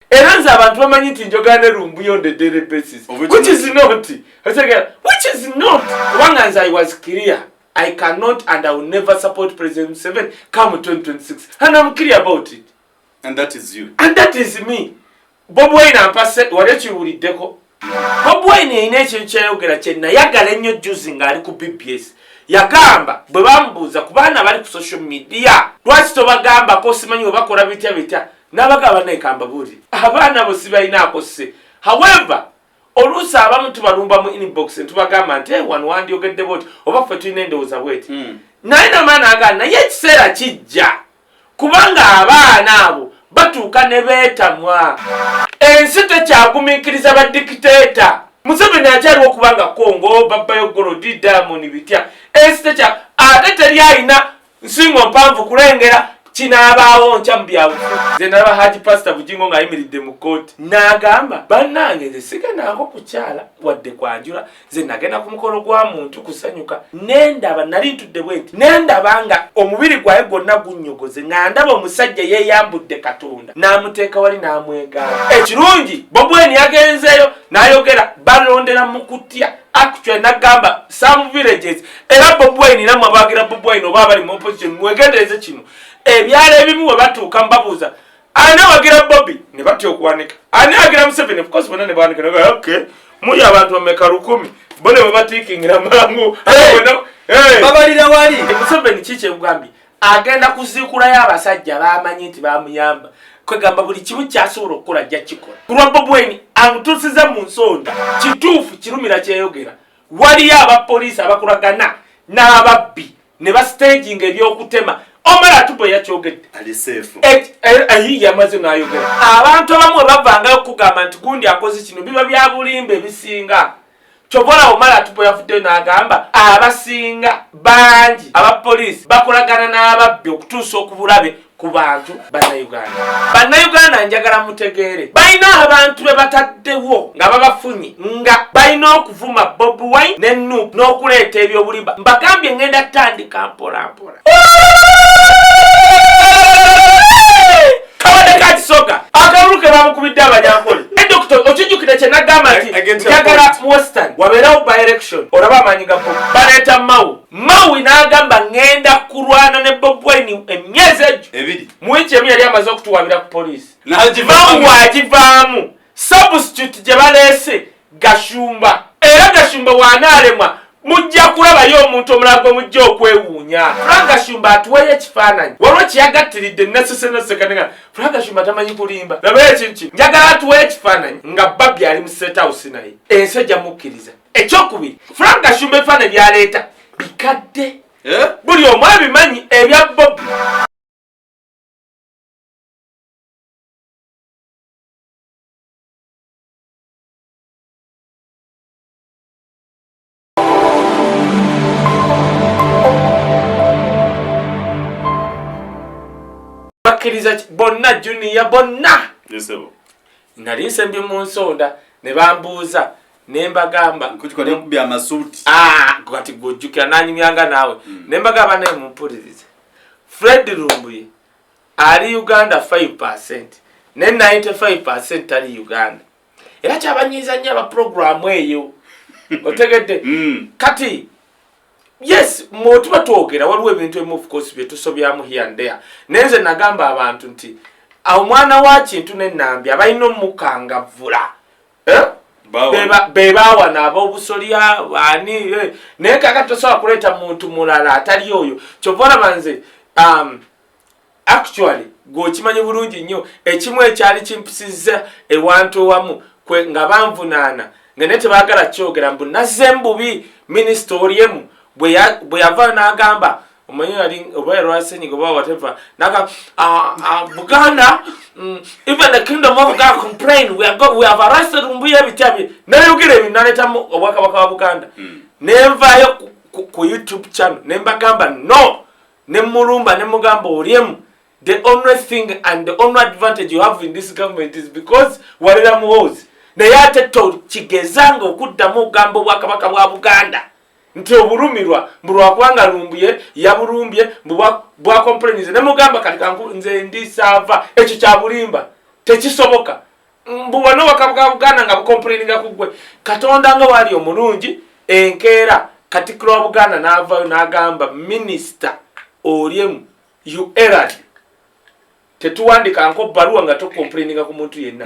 Eranza abantu bamanyi nti njogana rumbuyo on the daily basis. Which is not. Which is not. One as I was clear, I cannot and I will never support President Museveni come 2026. And I'm clear about it. And that is you. And that is me. Bobiwine ampase warekiwuliddeko. Bobiwine ine ekyayogera kyenna yagala ennyo juzi ng'ali ku BBS. Yagamba bwe bambuuza ku baana bali ku social media lwaki tobagambako simanyi we bakola bitya n'abagamba nekamba buli abaana bo sibalinaako sse. However, oluusi abamu tubalumba mu inbox ntubagamba nti wano wandyogedde bwoti oba ffe tulina endowooza bweti. Naye namaana agamba naye ekiseera kijja kubanga abaana abo batuuka ne beetamwa. Ensi tekyagumiikiriza badikiteeta. Museveni akyaliwo okubanga Kongo babbayo Golodi Diamond bitya. Ensi ate teri alina nsingo mpanvu kulengera kinaabaawo nkya mu byabufuzi. Nze nalaba Haji Pastor Bujingo ng'ayimiridde mu kkooti n'agamba bannange nze sigendaako kukyala wadde kwanjula nze nagenda ku mukolo gwa muntu kusanyuka nendaba nali ntudde bwenti nendaba nga omubiri gwaye gwonna gunnyogoze nga ndaba omusajja yeeyambudde Katonda n'amuteeka wali n'amwegala. Ekirungi Bobiwine yagenzeeyo n'ayogera balondera mu kutya actually nagamba some villages era Bobiwine namwe abaagira Bobiwine oba abali mu opposition mwegendereze kino. Ebyalo ebimu we batuuka mbabuuza ani awagira Bobi ne batya okuwanika ani awagira Museveni of course bonna ne bawanika naga okay muli abantu bameka 100 bo ne babatiikingira mangu babalira wali Museveni kiki ebugambi agenda kuziikulayo abasajja bamanyi nti bamuyamba kwegamba buli kimu kyasobola okukola ajja kikola. Kulwa Bobiwine amutuusiza mu nsonda kituufu kirumira kyeyogera waliyo abapoliisi abakolagana n'ababbi ne bastaging ebyokutema. Omala tupo yakyogedde ali safe ayi yamaze n'ayogera. Abantu abamu bavangayo okugamba nti gundi akoze kino biba bya bulimba ebisinga. Chobola omala tupo yafudde n'agamba abasinga bangi abapoliisi bakolagana n'ababbi okutuusa okubulabe ku bantu bannayuganda. Bannayuganda njagala mutegeere balina abantu be bataddewo nga babafunye nga balina okuvuma Bobiwine ne Nuupu n'okuleeta ebyobulimba. Mbagambye ngenda tandika mpolampola. Kawade kati soga akalulu ke bamukubidde abanyankole. Doctor okijjukira kye nagamba nti njagala Western wabeerawo by election olaba amaanyi ga Bobi baleeta Mawu n'agamba ngenda kulwana ne Bobiwine emyezi ebiri mu wiki emu yali amaze okutuwabira ku poliisi Mawu agivaamu substitute gye baleese Gashumba era Gashumba waanaalemwa mujja kulabayo omuntu omulala gwe mujja okwewuunya. Gashumba atuweeyo ekifaananyi waliwo kyeyagattiridde nasesekanega Gashumba tamanyi kulimba labayo ekintu njagala atuweeyo ekifaananyi nga babbi ali mu State House naye ensi ejja mukkiriza. Ekyokubiri Gashumba ebifaananyi byaleeta bikadde buli omu abimanyi ebya Bobi. Bakiriza bonna junior bonna. Yesebo. Nali nsembye mu nsonda ne bambuuza ne mbagamba kukikole kubya amasuuti. Kati gojjukira nanyumyanga naawe. Ne mbagamba naye mumpulirize. Fred Lumbuye ali Uganda 5% ne 95% ali Uganda. Era kyabanyiiza nnyo aba programu eyo. Otegedde. Kati yes, tuba twogera waliwo ebintu ebimu of course bye tusobyamu here and there. Nenze nagamba abantu nti omwana wa kintu n'ennambi abalina omukangavvula beebaawana ab'obusolya baani naye kakati tosobola kuleeta muntu mulala atali oyo. Kyova olaba nze actually gweokimanyi bulungi nnyo ekimu ekyali kimpusizza ewantu ewamu nga banvunaana nga naye tebaagala kyogera mbu nazze mbubi minisita oliemu bwe yava n'agamba omanyi yali oba erwasenyiga oba whatever naga Buganda even the kingdom of God complain we have arrested Lumbuye ebityabi nayogera ebyo naleetamu obwakabaka wa Buganda nenvaayo ku YouTube channel nembagamba no nemulumba nemugamba oliemu the only thing and the only advantage you have in this government is because walera muwozi naye ate tokigezanga okuddamu okugamba obwakabaka bwa Buganda nti obulumirwa mbulwakubanga Lumbuye yabulumbye bwa complaints ne mugamba kali kanku nze ndi sava ekyo kya bulimba tekisoboka mbuwano wakabuka Buganda nga bukomplaininga kugwe Katonda nga wali omulungi enkeera Katikkiro wa Buganda n'avaayo n'agamba minisita olyemu you erred tetuwandika nko baluwa nga tokomplaininga ku muntu yenna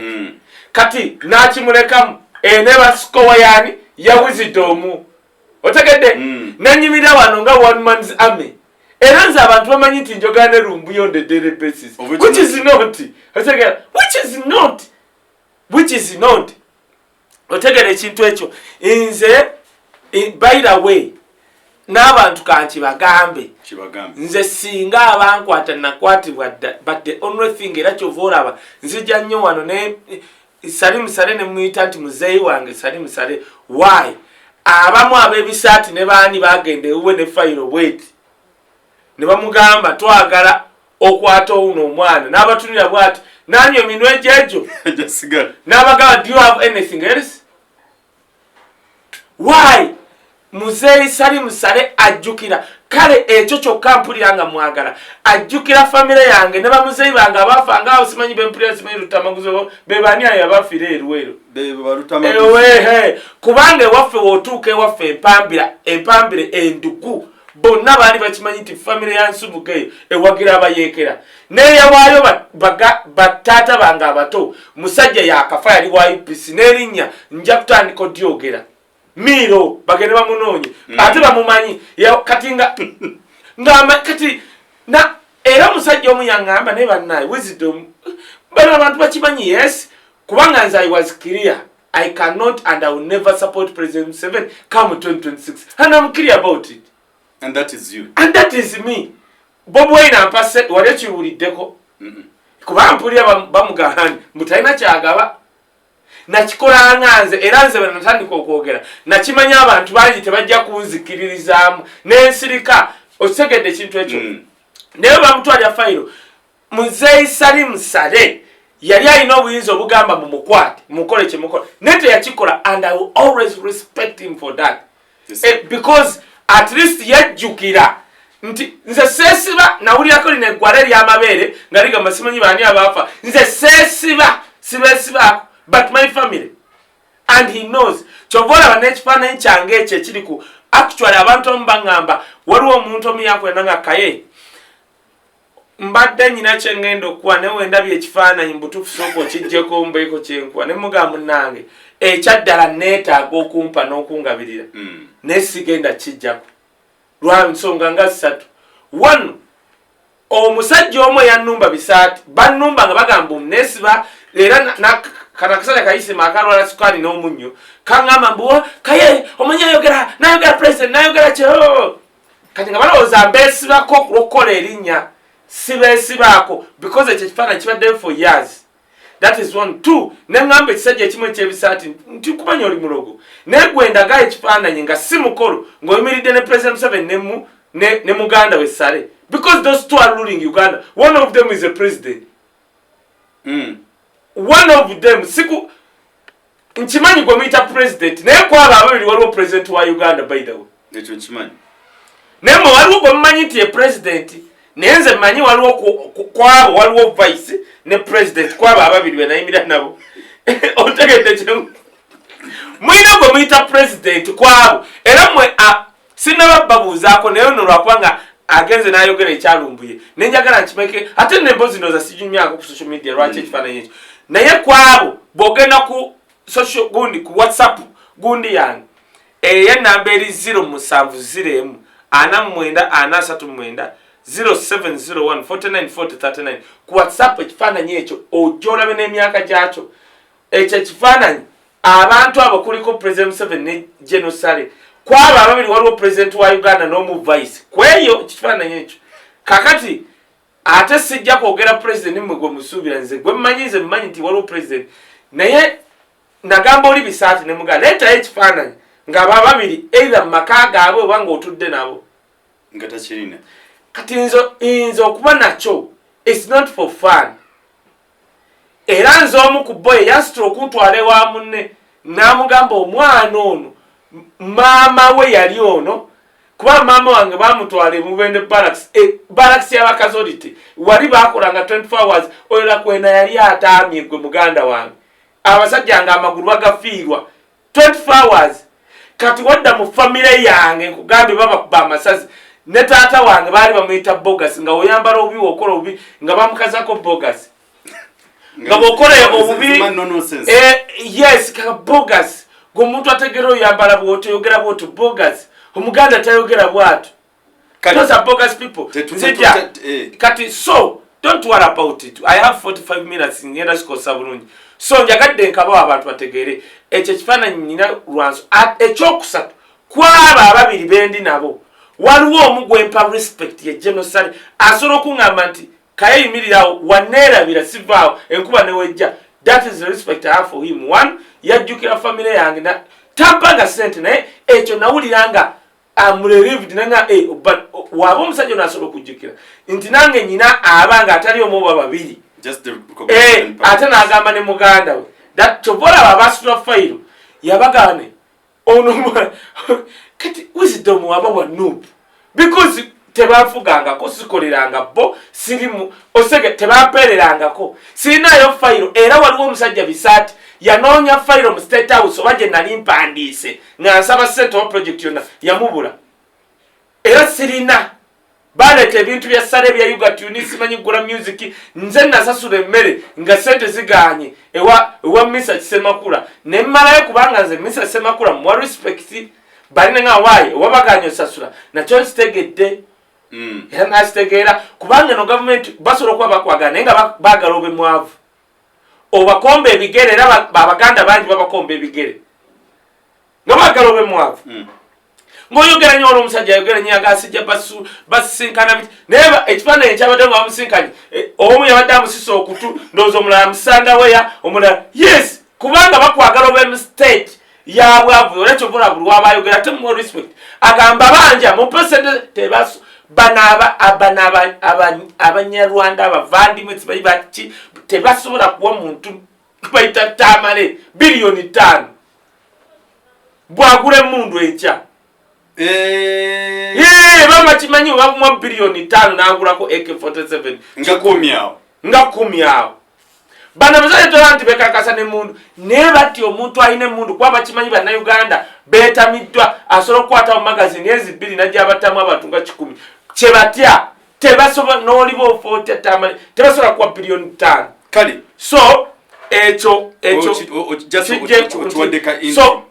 kati n'akimulekamu eneba sikowa yani ya wisdom otegedde nanyimira wano nga one man's army era nze abantu bamanyi nti njogana rumbu yonde daily basis which is not otegedde ekintu ekyo nze by the way n'abantu kanti bagambe nze singa abankwata nakwatibwa dda but the only thing era kyova olaba nzija nnyo wano ne sali musale ne muyita nti muzeeyi wange sali musale why abamu ab'ebisaati ne baani bagenda ewuwe ne fayiro bweti ne bamugamba twagala okwata ouno omwana n'abatunira bwati nanyi eminwe gyegyo n'abagamba do you have anything else why muzeeyi sali musale ajjukira kale ekyo kyokka mpulira nga mwagala ajjukira famire yange ne bamuzeeyi bange abafa ngaawo simanyi bempulira simanyi lutamaguzo bebani ayo abafiira erwero kubanga ewaffe wootuuka ewaffe empambire endugu bonna baali bakimanyi nti famire ya Nsubuga ewagira abayeekera neeyawaayo bataata bange abato musajja yakafa yali wa UPC n'erinnya nja kutandika odyogera Miro bagende bamunonye ate bamumanyi kati nga kati na era musajja omu yangamba ne bannaye wisdom bano abantu bakimanyi yes kubanga nze I was clear I cannot and I will never support President Museveni come 2026 and I'm clear about it and that is you and that is me Bobiwine ampase wali ekiwuliddeko kubanga mpulira bamugahani mutalina kyagaba nakikola nganze era nze bwe natandika okwogera nakimanya abantu bangi tebajja kunzikiririzaamu n'ensirika okitegedde ekintu ekyo naye bamutwalira fayiro muzeeyi sali musale yali alina obuyinza obugamba mumukwate mukole kyemukola naye teyakikola and I will always respect him for that because at least yajjukira nti nze seesiba nawulirako lino eggwala ery'amabeere nga ligamba simanyi baani abaafa nze seesiba sibeesibaako but my family and he knows chovola banekifaananyi kyange ekyo ekiri ku actually abantu omu baŋŋamba waliwo omuntu omu yakwenda nga Kaye mbadde nyina kyengenda okuwa naye wendabye ekifaananyi mbutuufu sooka okijjeko mbeeko kyenkuwa ne mugamba munnange ekyaddala neetaaga okumpa n'okungabirira naye sigenda kijjako lwa nsonga nga 3 1 omusajja omu eyannumba bisaati bannumba nga bagamba omuneesiba era kana kasala kayise makalwala sukali n'omunnyo kaŋŋamba mbuwa Kaye omanyi nayogera president nayogera kyo kati nga balowooza mbeesibako okulokola erinnya sibeesibaako because ekyo ekifaananyi kibaddeyo for years that is 1 2 neŋŋamba ekisajja ekimu ekyebisaati nti kumanya oli mulogo naye gwendaga ekifaananyi nga si mukolo ng'oyimiridde ne president Museveni ne muganda we Sale because those two are ruling Uganda one of them is a president one of them siku nchimanyi gwe muyita president naye kwaba ababiri waliwo president wa Uganda by the way ekyo nkimanyi naye mwe waliwo gwe mumanyi nti ye president naye nze mmanyi waliwo kwabo waliwo vice ne president kwaba ababiri be nayimira nabo otegedde kyemu mwina gwe muyita president kwabo era mwe sinababbabuuzaako naye ono lwakubanga agenze n'ayogera ekyalumbuye nenjagala nkimeke ate nembozi ndowooza sijunyako ku social media lwaki ekifaananyi ekyo naye kwabo bw'ogenda ku social gundi ku WhatsApp gundi yange ey'ennamba eri 0701 49 0701 49 40 ku WhatsApp ekifaananyi ekyo ojja olabe n'emyaka gyakyo ekyo ekifaananyi abantu abo kuliko President Museveni ne General Sale kwabo ababiri waliwo president wa Uganda n'omu vice kweyo ekifaananyi ekyo kakati ate sijja kwogera president mmwe gwe musuubira nze gwe mmanyi nze mmanyi nti waliwo president naye nagamba oli bisaati ne muga leetayo ekifaananyi ng'aba babiri either mu maka gaabwe oba ng'otudde nabo nga takirina kati nze okuba nakyo it's not for fun era nze omu ku boye yasitula okuntwala ewa munne n'amugamba omwana ono maama we yali ono kuba maama wange bamutwala emubende baraks y'abakazoliti wali bakolanga 24 hours oyera kwena yali ataamye gwe muganda wange abasajja nga amagulu bagafiirwa 24 hours kati wadda mu famire yange nkugambye babakuba amasazi ne taata wange baali bamuyita bogas nga oyambala obubi wokola obubi nga bamukazako bogas nga bokole obubi yes ka bogas gomuntu ategera oyambala bwoto yogera bwoto bogas omuganda tayogera bwatu those are bogus people nzija kati so don't worry about it. I have 45 minutes in the sikosa bulungi so njagadde nkaba abantu bategere ekyo kifaananyi nyina lwanso ekyokusatu kwaba ababiri bendi nabo waliwo omugwempa respect ye genocide asobola okuŋŋamba nti Kaye yimirirawo waneerabira sivaawo enkuba newejja. That is the respect I have for him. One, yajjukira family yange na tampanga sente naye ekyo nawulira nga I'm relieved nanga but waba omusajja nasobola okujjukira nti nange nyina abanga atali omuba babiri ate n'agamba ne muganda we that tobola abasula fayiro yabagane ono kati wisdom waba wa noob because tebafugangako sikoleranga bo sirimu osege tebapererangako sinayo fayiro era waliwo omusajja bisaati yanoonya fayiro mu state house oba gye nali mpandiise nga nsaba ssente wa project yonna yamubula era sirina baleeta ebintu bya sale bya yugatuni simanyi kugula music nze nasasula emmere nga ssente ziganye ewa misa kisemakula ne mmalayo kubanga nze misa kisemakula muwa respect balina nga waaye owabaganye osasula nakyo nsitegedde era nasitegeera kubanga no gavumenti basobola okuba bakwagana naye nga baagala obe mwavu obakomba ebigere era babaganda bangi babakomba ebigere nga baagala obe mwavu ng'oyogera nyo olw'omusajja ayogera nyo agasijja basisinkana biti naye ekifaananyi ekyabadde nga bamusinkanye omu yabadde amusisa okutu ndowooza omulala amusanga weya omulala yes kubanga bakwagala obe mu state yabwavu olwekyo bula buli wabayogera ate mu respect agamba banja mu pesente tebaso bana abanyarwanda abavandimwe tibayi baki tebasobola kuwa muntu bayita tamale biliyoni 5 bwagula emundu enkya bama kimanyi wabumwa biliyoni 5 n'agulako AK47 nga 10 awo bana bazale tola nti bekakasa n'emundu naye bati omuntu alina emundu kuba bakimanyi bannayuganda beetamiddwa asobola okukwata mu magazini ezi 2 najja abatamu abantu nga 10 kyebatya tebasobola n'oliba ofoota tamale tebasobola kuwa biliyoni 5 kale so ekyo so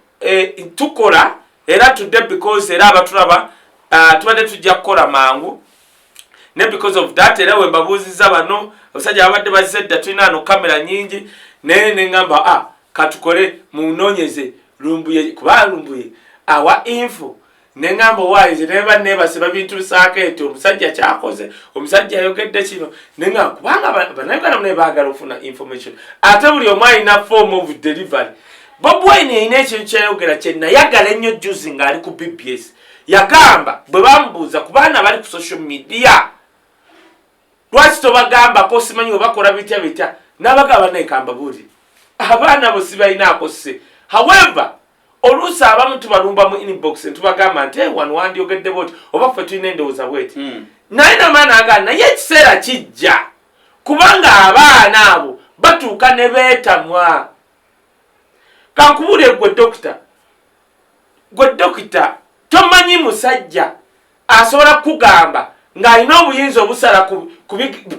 tukola era tudde because era abatulaba tubadde tujja kukola mangu ne because of that era we mbabuuziza bano abasajja abadde bazedda tulina no kamera nyingi naye neŋŋamba katukole munoonyeze lumbuye kuba lumbuye awa info neŋŋamba waize neba nebasiba bintu bisaako eti omusajja kyakoze omusajja ayogedde kino neŋŋamba kubanga bannayuganda munaye baagala okufuna information ate buli omu alina form of delivery. Bobiwine yina ekintu kyayogera kyenayagala ennyo juzi ng'ali ku BBS yagamba bwe bamubuuza ku baana bali ku social media lwaki tobagambako simanyi webakola bitya n'abagamba naekamba buuli abaana bo sibalinaako sse however oluusi abamu tubalumba mu inbox ntubagamba nti wano wandyogedde bwoti oba ffe tulina endowooza bweti naye namaana agamba naye ekiseera kijja kubanga abaana abo batuuka ne beetamwa. Kankubule gwe dokita tomanyi musajja asobola kugamba ng'alina obuyinza obusala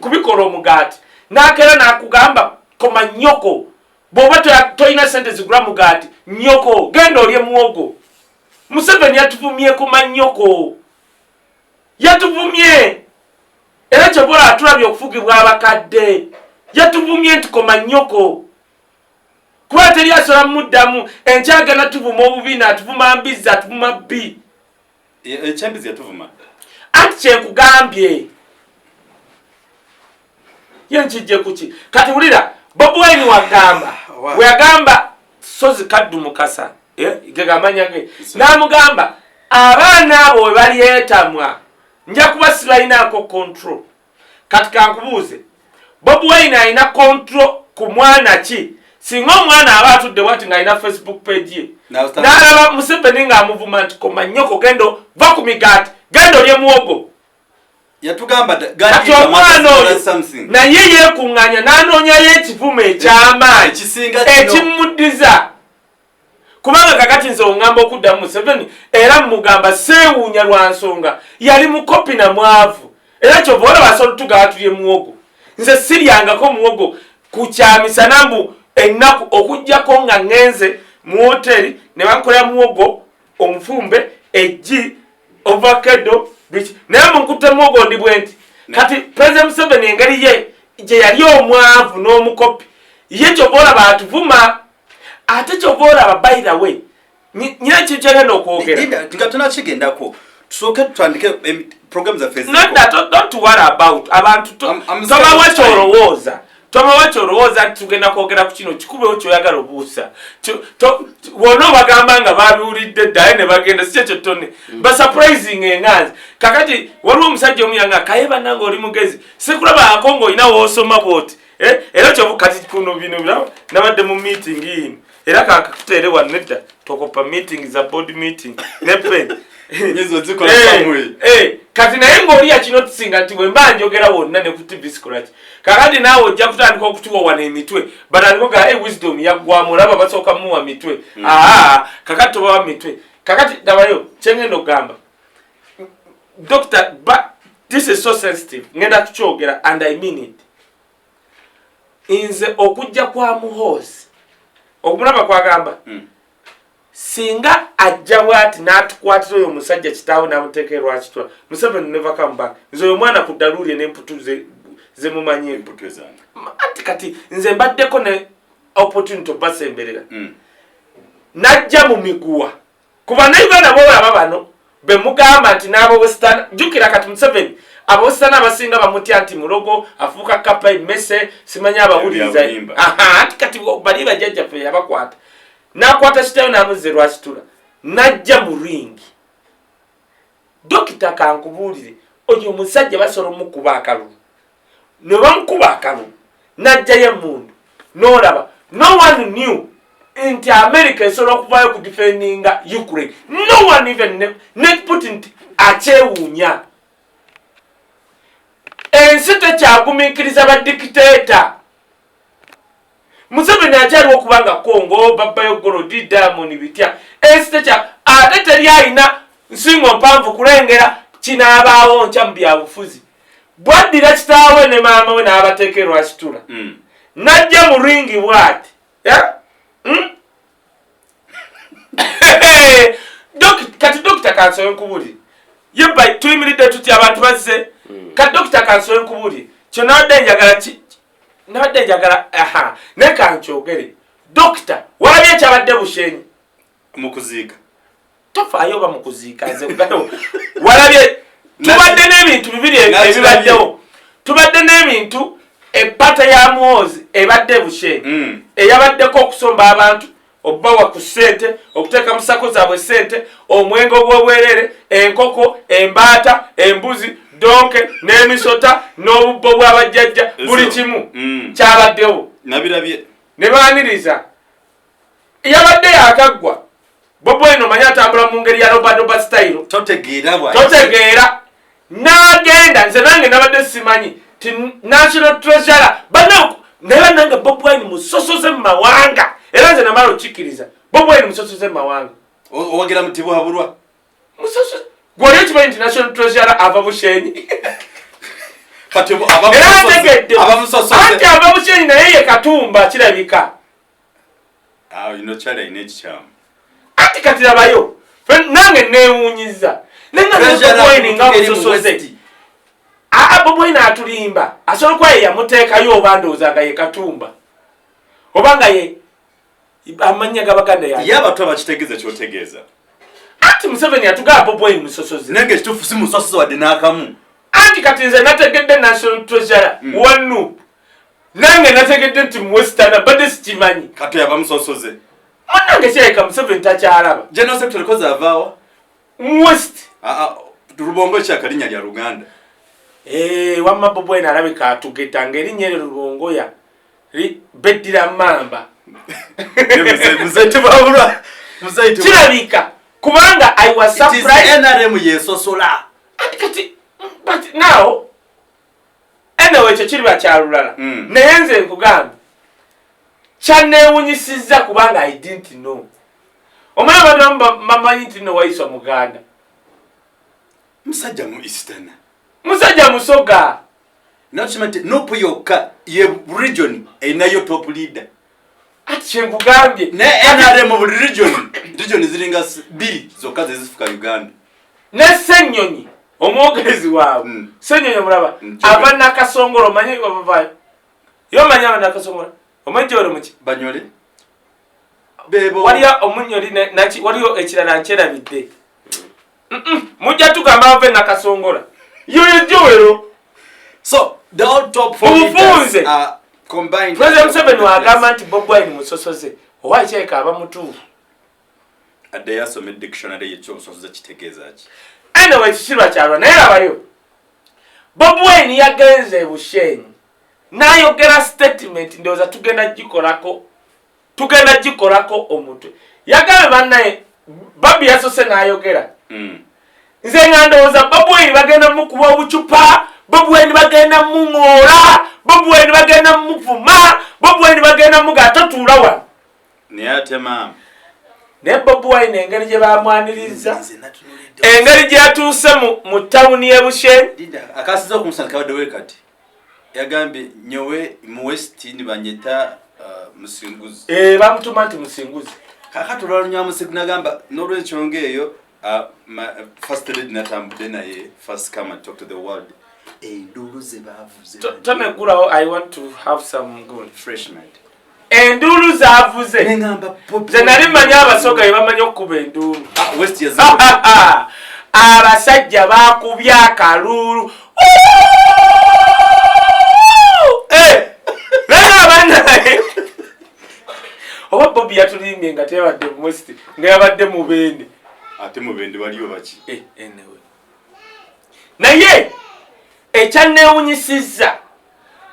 kubikola omugaati n'akeera n'akugamba koma nnyoko bw'oba tolina sente zigula mugaati nnyoko genda olye muwogo. Museveni yatuvumye koma nnyoko yatuvumye era kyobola atulabye okufugibwa abakadde yatuvumye nti koma nnyoko kuba teri asobola muddamu enkyaga natuvuma obubi n'atuvuma mbizi atuvuma bbi ekyambizi yatuvuma anti kyenkugambye ye nkijje kuki kati wulira Bobiwine wagamba we yagamba sozi kaddu mukasa gegamanya ge n'amugamba abaana abo we balyetamwa nja kuba sibalinaako control. Kati kankubuuze Bobiwine alina control ku mwana ki singa omwana aba atudde wati ng'alina Facebook page ye n'alaba Museveni ng'amuvuma nti koma nnyoko gendo va ku migaati genda olye muwogo yatugamba kati omwana oyo naye yeekuŋŋaanya n'anoonyayo ekivume eky'amaanyi ekimuddiza kubanga kakati nze oŋŋamba okuddamu Museveni era mugamba seewuunya lwa nsonga yali mukopi na mwavu era kyova olaba asobola tugaatulye muwogo nze siryangako muwogo ku kyamisana mbu ennaku okuggyako nga ŋŋenze mu woteri ne bankolera muwogo omufumbe eggi ovakado biki naye munkutte muwogo ndi bwe nti kati President Museveni engeri ye gye yali omwavu n'omukopi ye kyova olaba atuvuma ate kyova olaba by the way nyina ekintu kyagenda okwogera nga tunakigendako tusooke tutandike program za don't worry about abantu tobawa kyolowooza tobawa kyolowooza nti tugenda kwogera ku kino kikubewo kyoyagala obuusa wona obagamba nga babiwulidde ddaye ne bagenda sikyekyo tone basurprising enganzi kakati waliwo omusajja omuyanga Kaye bannanga oli mugezi sikulabako ng'olina woosoma bwoti era kyovu kati kuno bino nabadde mu meeting ino era kakakuteere wano nedda tokopa meeting za board meeting ne pen kati naye ng'oli yakinotisinga nti bwe mba njogera wonna ne ku TV sikolaki kakati naawe ojja kutandika okutuwawana emitwe batandikoga wisdom yaggwamu olaba basooka muwa mitwe kakati tobawa mitwe kakati dabayo kyengenda okugamba Doctor, but this is so sensitive ngenda kukyogera and I mean it nze okujja kwa muhoozi okumulaba kwagamba singa ajja bwati n'atukwatira oyo omusajja kitaawe n'amuteeka lwakitwa Museveni never come back nze oyo mwana ku ddaluulye n'emputu ze mumanyi ati kati nze mbaddeko ne opportunity obasemberera najja mu miguwa kuba nauganda boolaba bano be mugamba nti n'abo western jjukira kati Museveni abo western abasinga bamutya nti mulogo afuuka kapa emmese simanyi abawuliriza ati kati bali bajjajjaffe yabakwata n'akwata kitaawe n'amuzze lwakitula najja mu ringi dokita kankubuulire oyo omusajja basobola omukuba akalulu ne bamukuba akalulu najjayo emmundu n'olaba no one knew nti America esobola okuvaayo ku defendinga Ukraine no one even ne put nti akyewuunya ensi tekyagumiikiriza badikiteeta Museveni akyaliwo okubanga Congo babbayo Gorodi Diamond bitya ensi ate teri alina nsingo mpanvu kulengera kinaabaawo nkya mu byabufuzi bwaddira kitaawe ne maama we n'abateekerwa akitula najja mu ringi bwati kati dokita kansobe nkubuli yebba tuyimiridde tuti abantu bazze kati dokita kansobe nkubuli kyo nabadde njagala naye kankyogere dokita walabye ekyabadde bushenyi mukuziika tofaayo oba mukuziika nze walabye tubadde n'ebintu bibiri ebibaddewo tubadde n'ebintu eppata ya muhoozi ebadde bushenyi eyabaddeko okusomba abantu obbawa ku ssente okuteeka mu sako zaabwe ssente omwenge ogw'obwerere enkoko embaata embuzi donke n'emisota n'obubbo bw'abajjajja buli kimu kyabaddewo nabirabye ne baaniriza yabadde yakaggwa Bobiwine omanyi atambula mu ngeri ya robadoba style totegeera n'agenda nze nange nabadde simanyi ti national treasurer naye bannange Bobiwine musosoze mu mawanga era nze namala okikkiriza Bobiwine musosoze mu mawanga owagira mutibwabulwa musosoze gwoli okimanyi nti national treasurer ava bushenyi anti ava bushenyi naye ye Katumba kirabika anti kati labayo nange neewuunyiza Bobiwine nga musosoze Bobiwine atulimba asobola kuba ye yamuteekayo oba ndowooza nga ye Katumba oba nga ye amanya gabaganda ye abato abakitegeeza kyotegeeza anti Museveni atugaba Bobiwine musosoze nange ekituufu si musosoze wadde n'akamu anti kati nze nategedde national treasurer wanu nange nategedde nti muwestana badde sikimanyi kati yaba musosoze munange kirabika Museveni takyalaba general secretary kozi avaawa west lubongo kyakalinnya lya Luganda wamma Bobiwine alabika atugeta ng'erinnya eryo lubongoya beddira mamba kirabika kubanga I was surprised NRM yesosola kati But now anyway chiri bakyalulala naye nze nkugamba kyanneewunyisizza kubanga I didn't know omwana badamba mamanyi nti no wayiswa muganda musajja mu Eastern musajja musoga nakimante nopo yokka ye region enayo top leader ati kyengugambye ne NRM mu region ziringa 2 zokka zifika Uganda ne Ssenyonyi omwogezi waabwe Ssenyonyi mulaba aba Nakasongolo manyi bavayo yo manyi aba Nakasongolo omanjoro muki banyole bebo waliya omunyoli naki waliyo ekirala nkyerabidde mujja tugamba bave Nakasongola yoyo jowero so the all top four leaders are combined. President Museveni wagamba nti Bobiwine musosoze owa kyeka aba mutuufu adde yasome dictionary y'ekyobusosoze kitegeeza ki anyway kishirwa kyalwa naye labayo Bobiwine yagenze e Bushenyi n'ayogera statement ndowooza tugenda gikolako omutwe yagambye bannaye babi yasose n'ayogera nze nga ndowooza Bobiwine bagenda mukuba obucupa Bobiwine bagenda muŋoola Bobiwine bagenda muvuma Bobiwine bagenda mugatotuula wano naye ate maama naye Bobiwine engeri gye bamwaniriza engeri gye yatuuse mu tawuni y'e Bushenyi akasiza okumusana kabaddewo kati yagambye nyowe mu West ni banyeta Musinguzi bamutuma nti Musinguzi kakati olwalunywa Musinguzi nagamba n'olwekyo ngeeyo first lady natambudde naye first come and talk to the world endulu ze bavuze tonegulawo I want to have some good fresh made endulu zaavuze nengamba ze nali manyi abasoga bamanyi okukuba endulu West yazze abasajja bakubye akalulu oba Bobi yatulimbye nga teyabadde mu West nga yabadde mu Bende ate mu Bende waliyo baki anyway naye ekyanneewunyisizza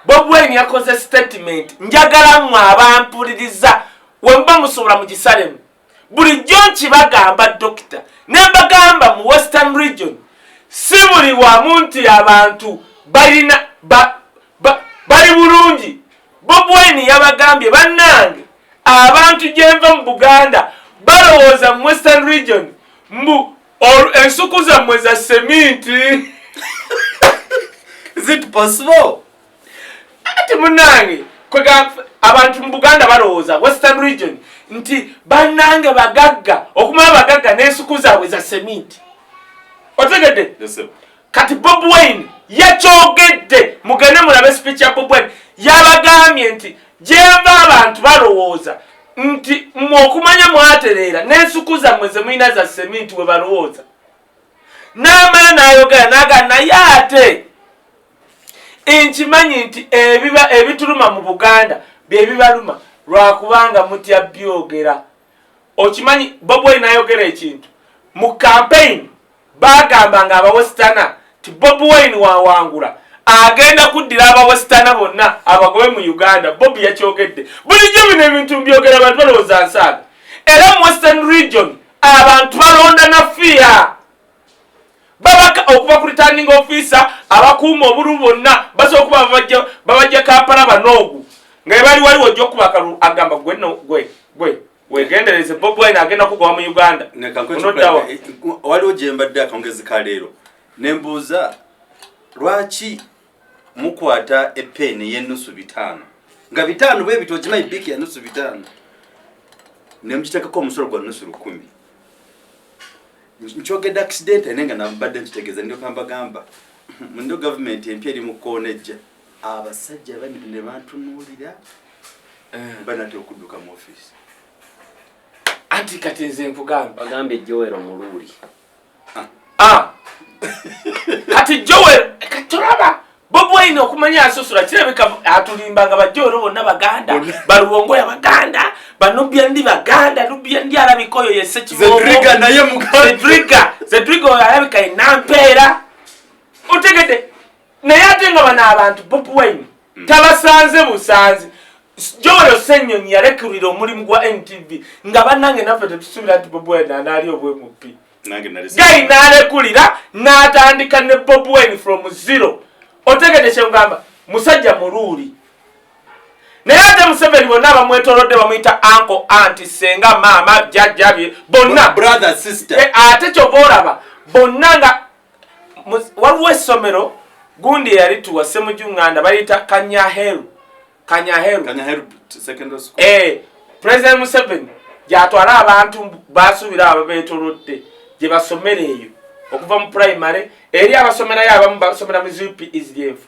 Bobiwine yakoze statement njagala mmwe abampuliriza wemba musobola mu gisalemu bulijjo nkibagamba dokita nembagamba mu Western region si buli wamu nti abantu balina bali bulungi Bobiwine yabagambye bannange abantu gyenva mu Buganda balowooza mu Western region mbu ensuku zammwe za seminti is it possible ati munange kwega abantu mu Buganda balowooza Western region nti bannange bagagga okumala bagagga n'ensuku zaabwe za seminti otegedde kati Bobiwine yakyogedde mugende mulabe speech ya Bobiwine yabagambye nti gyenva abantu balowooza nti okumanya mwatereera n'ensuku zammwe ze mulina za seminti we balowooza n'amala n'ayogera n'agamba naye ate nkimanyi nti ebituluma mu Buganda bye bibaluma lwakubanga mutya byogera okimanyi Bobiwine ayogera ekintu mu campaign bagambanga abawestana ti Bobiwine wawangula agenda kuddira abawestana bonna abagobe mu Uganda Bobi yakyogedde bulijjo bino ebintu byogera abantu balowooza nsaaga era mu Western region abantu balonda na fear babaka okuba ku returning officer abakuuma obulu bonna basobola okuba babajja Kampala banoogu nga bali waliwo ojja okubaka agamba gwe wegendereze Bobiwine agenda kugoba mu Uganda waliwo gye mbadde akongezi kaleero nembuuza lwaki mukwata epeni y'ennusu 5 nga 5 bwe bito kimanyi biki ya nusu 5 nemukiteekako omusolo gwa nusu 10 nkyogedde accident nenga nabadde nkitegeeza ndio kambagamba mundo government empya eri mu koonejja abasajja babiri ne bantunuulira banate okudduka mu office anti kati nze nkugamba bagambe Joel Omuluuli kati Joel katolaba Bobiwine okumanya asusula kirabika atulimbanga bajjoro bonna Baganda baluwongoya Baganda banubya ndi Baganda lubya ndi alabikoyo yesse kibobo Zedriga naye muganda Zedriga alabika enampeera otegede naye ate nga bana abantu Bobiwine tabasanze busanzi Joel Ssenyonyi yalekulira omulimu gwa NTV nga bannange naffe tetusubira nti Bobiwine anaali obwemupi Gayi n'alekulira n'atandika ne Bobiwine from zero. Otegedde kye ngamba musajja muluuli. Naye ate Museveni bonna bamwetoolodde bamuyita uncle, auntie, senga, maama, jjajja bye bonna brother sister. Ate kyova olaba bonna nga waliwo essomero gundi yali tuwa Ssemujjunganda bayita Kanyaheru secondary school. President Museveni gy'atwala abantu basuubira ababeetoolodde gye basomera eyo okuva mu primary eri abasomerayo abamu basomera mu UPSDF.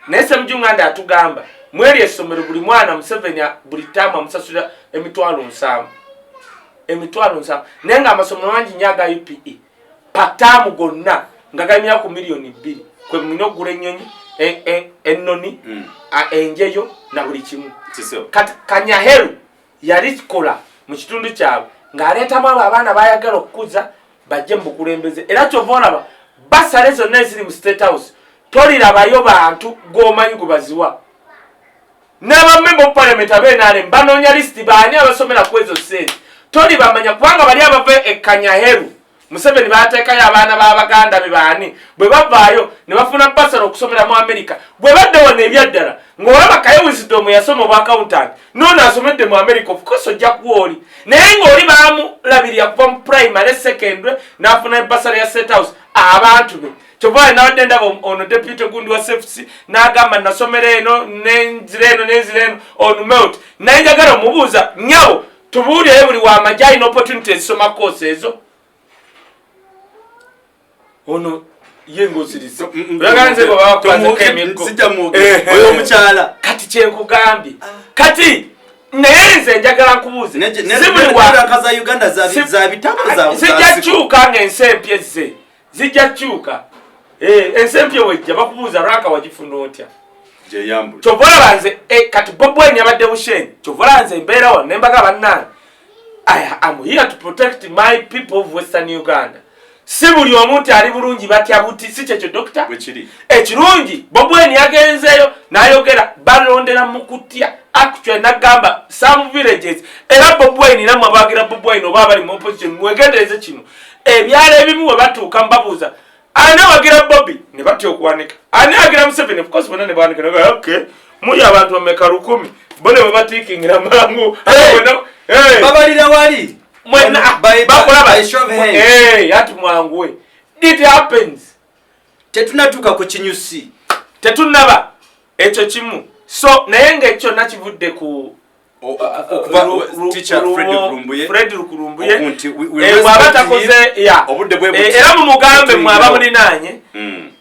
Naye Ssemujjunganda atugamba mweri essomero buli mwana Museveni buli taamu amusasulira $7,000. Naye nga amasomero mangi nnyo aga UPE pataamu gonna nga galimira ku $2,000,000 kwe mulina okugula ennyonyi ennoni enjeyo na buli kimu. Kanyaheru yali kikola mu kitundu kyabwe ng'aleetamu abo abaana bayagala okukuza bajje mu bukulembeze. Era kyova olaba basale zonna eziri mu State House tolirabayo bantu g'omanyi gubaziwa. N'abamemba mu Parliament ab'NRM banoonya lisiti baani abasomera ku ezo ssente toli bamanya kubanga bali abava e Kanyaheru Museveni baateekayo abaana b'Abaganda be baani bwe bavaayo ne bafuna basala okusomera mu America. Bwe badde wano ebyaddala ng'olaba Kaye Wisdom yasoma obwa accountant n'ono asomedde mu America of course ojja kuwoli naye ng'oli baamulabirira kuva mu primary secondary n'afuna basala ya State House abantu be. Kyova nawadde ndaba ono deputy gundi wa SFC n'agamba nasomera eno n'enzira eno on melt. Naye njagala omubuuza nyawo tubuulire buli w'amagye alina opportunity ezisoma course ezo. Ono yengosiriza baganze go oyo omukyala kati kyenkugambye kati nayenze njagala nkubuuze zibulikaza Uganda za bitabo za zijja kyuka ng'ensi empya ze zijja kyuka ensi empya wejja bakubuuza lwaka wagifuna otya kyova olaba nze kati Bobiwine yabadde Bushenyi kyova olaba nze mbeera wano ne mbaga bannange I'm here to protect my people of Western Uganda. Si buli omuntu ali bulungi batya buti si kyekyo dokita ekirungi Bobiwine yagenzeeyo n'ayogera balondera mu kutya actually n'agamba some villages era Bobiwine namwe abagira Bobiwine oba abali mu opposition mwegendereze kino ebyalo ebimu we batuuka mbabuuza ani awagira Bobi ne batya okuwanika ani awagira Museveni of course bonna ne bawanika okay muli abantu bameka 100 bone bwe batiikingira mangu babalira wali yati mwanguwe it happens tetunatuuka ku kinyusi tetunaba ekyo kimu so naye ng'ekyo nakivudde ku Fred Lukulumbuye bw'aba takoze era mumugambe mwaba mulinaanye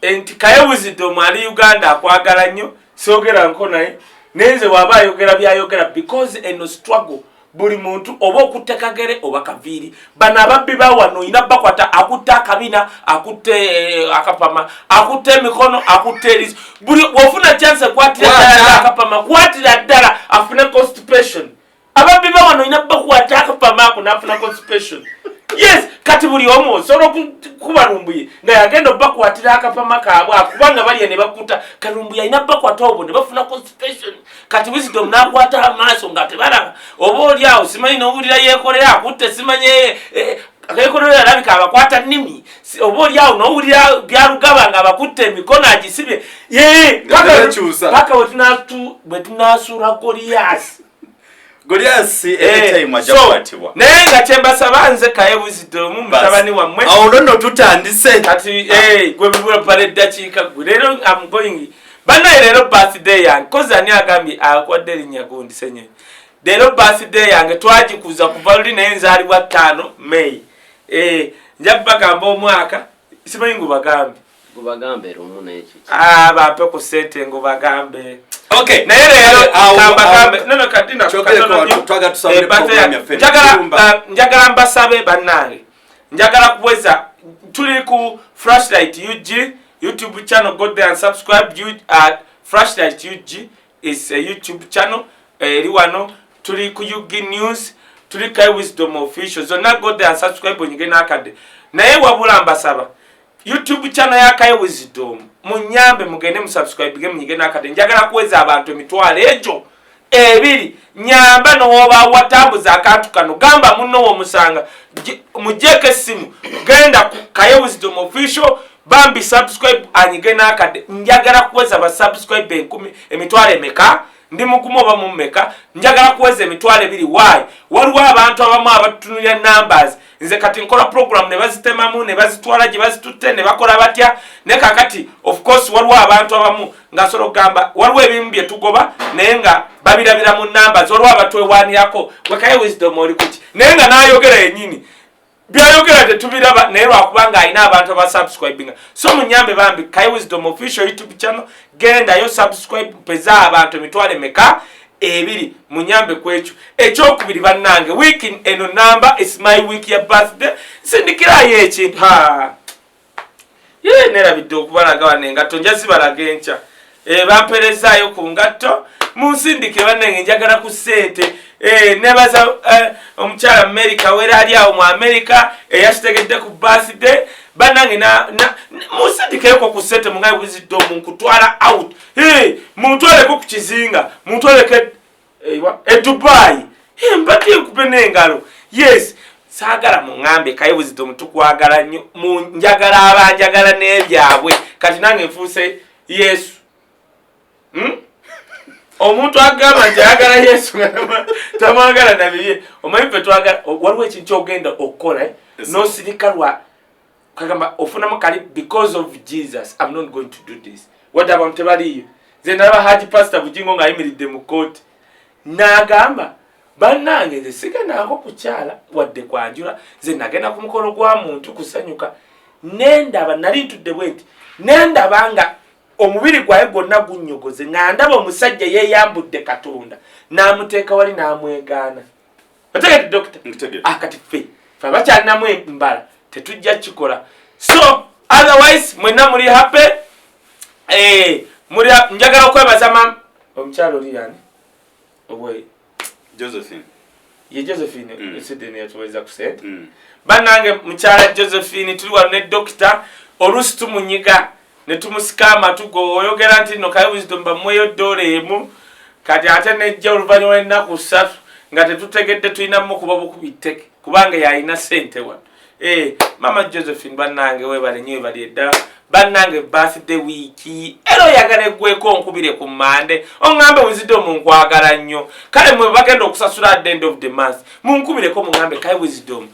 nti Kaye Wisdom ali Uganda akwagala nnyo soogera nko naye nenze bw'aba ayogera byayogera because eno struggle buli muntu oba okutte kagere oba kaviiri bano ababbi bawano ina bakwata akutte akabina akutte akapama akutte emikono akutte erizo buli wofuna chance kwatira ddala akapama kwatira ddala afune constipation ababbi bawano ina bakwata akapama ako nafuna constipation yes kati buli omu osobola kubalumbuye nga yagenda bakwatira akapama kaabwe kubanga bali ne bakuta kalumbuye ina bakwata obwo ne bafuna constipation kati Wisdom n'akwata amaaso nga tebalaba oba oli awo simanyi n'owulira yeekolera akutte simanye akeekolera alabika abakwata nnimi oba oli awo n'owulira byalugaba nga abakutte emikono agisibye paka bwe tunaasuula Goliath anytime ajakwatibwa naye nga kyembasaba nze Kaye Wisdom mutabani wammwe awo nno tutandise kati gwe bibula pale eddakiika gwe leero I'm going banaye leero birthday yange kozi ani agambye akwadde erinnya gundi senye leero birthday yange twagikuza kuva luli naye nzaalibwa 5 May nja bagamba omwaka simanyi ngubagambe rumu n'ekyo bape ku ssente ngubagambe okay naye leero kambagambe nono kati njagala mbasabe bannange njagala kuweza tuli ku Flashlight UG YouTube channel. Go there and subscribe. Flashlight UG is a YouTube channel. Liwano tuli ku UG News, tuli Kaye Wisdom official. So now go there and subscribe when you get nakade. Naye wabula ambasaba. YouTube channel ya Kaye Wisdom. Munyambe mugende mu subscribe ge munyige nakade. Njagala kuweza abantu emitwalo ejo ebiri nyamba n'oba watambuza akantu kano gamba munno womusanga mujjeko essimu genda ku Kaye Wisdom Official bambi subscribe anyige n'akadde njagala kuweza ba subscribe 10 emitwalo emeka ndi mugumu oba mu mmeka njagala kuweza emitwalo ebiri why waliwo abantu abamu abatutunulira numbers nze kati nkola program ne bazitemamu ne bazitwala gye bazitutte ne bakola batya ne kakati of course waliwo abantu abamu nga solo gamba waliwo ebimu bye tugoba naye nga babirabira mu numbers waliwo abatwewanirako gwe Kaye Wisdom oli kuti naye nga n'ayogera yennyini byayogera tetubiraba naye lwakubanga alina abantu abasubscribinga so munyambe bambi Kaye Wisdom Official YouTube channel gendayo subscribe peza abantu emitwalo emeka ebiri munyambe kwekyo ekyokubiri bannange week eno number is my week ya birthday sindikirayo ekintu nerabidde okubalaga wano engatto njazibalaga enkya bamperezaayo ku ngatto munsindike bannange njagala ku ssente nebaza omukyala America wera ali awo mu America eyakitegedde ku birthday bannange munsindikeko ku ssente mu Kaye Wisdom nkutwala out muntwaleko ku kizinga muntwaleko Dubai mbadde nkupe n'engalo yes saagala muŋŋambe Kaye Wisdom tukwagala nnyo njagala abanjagala n'ebyabwe kati nange nfuuse Yesu omuntu agamba nti ayagala Yesu tamwagala nabiye omanyi ffe twagala waliwo ekintu kyogenda okukola n'osirika lwa kagamba ofunamu kali because of Jesus I'm not going to do this what about tebaliyo nze ndalaba Haji Pastor Bujingo ng'ayimiridde mu kooti n'agamba bannange nze sigendaako kukyala wadde kwanjula nze nagenda ku mukolo gwa muntu kusanyuka nendaba nali ntudde bwe nti nendaba nga omubiri gwaye gwonna gunnyogoze nga ndaba omusajja yeeyambudde Katonda n'amuteeka wali n'amwegaana otegedde dokita kati ffe abakyalinamu embala tetujja kikola so otherwise mwenna muli happy njagala okwebaza omukyalo oli yani obwe Josephine ye Josephine Sydney yatuweza kusente bannange mukyala Josephine tuli wano ne dokita oluusi tumunyiga ne tumusika amatu oyogera nti no Kaye Wisdom bamweyo dola emu kati ate nejja oluvannyuma lw'ennaku 3 nga tetutegedde tulinamu kuba bukubiteke kubanga yalina ssente wano mama Josephine bannange webale nnyo webali eddala bannange birthday weeki era oyagala eggweko nkubire ku Mande oŋŋambe Wisdom nkwagala nnyo kale mwe bagenda okusasula at the end of the month munkubireko muŋŋambe Kaye Wisdom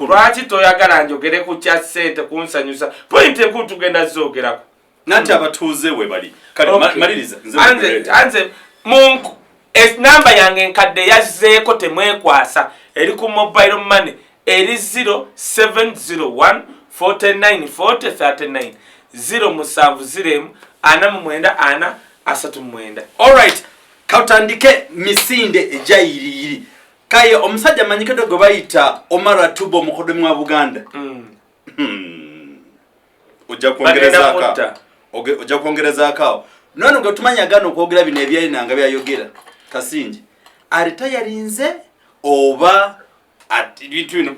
lwaki toyagala njogere ku kya ssente kunsanyusa point enkulu tugenda zogerako nanti abatuuze webali kale maliriza anze namba yange enkadde yazzeeko temwekwasa eri ku mobile money eri 0701 49 40 39 070 49 39. Alright, kautandike misinde ejayiriri. Kaye omusajja manyikedo gwe bayita Omara Tubo mukodemu wa Buganda. Ojja kuongereza akao. None ngo tumanya gano kwogera bino ebyali nanga byayogera. Kasinji. Arita yarinze oba ati bitu bino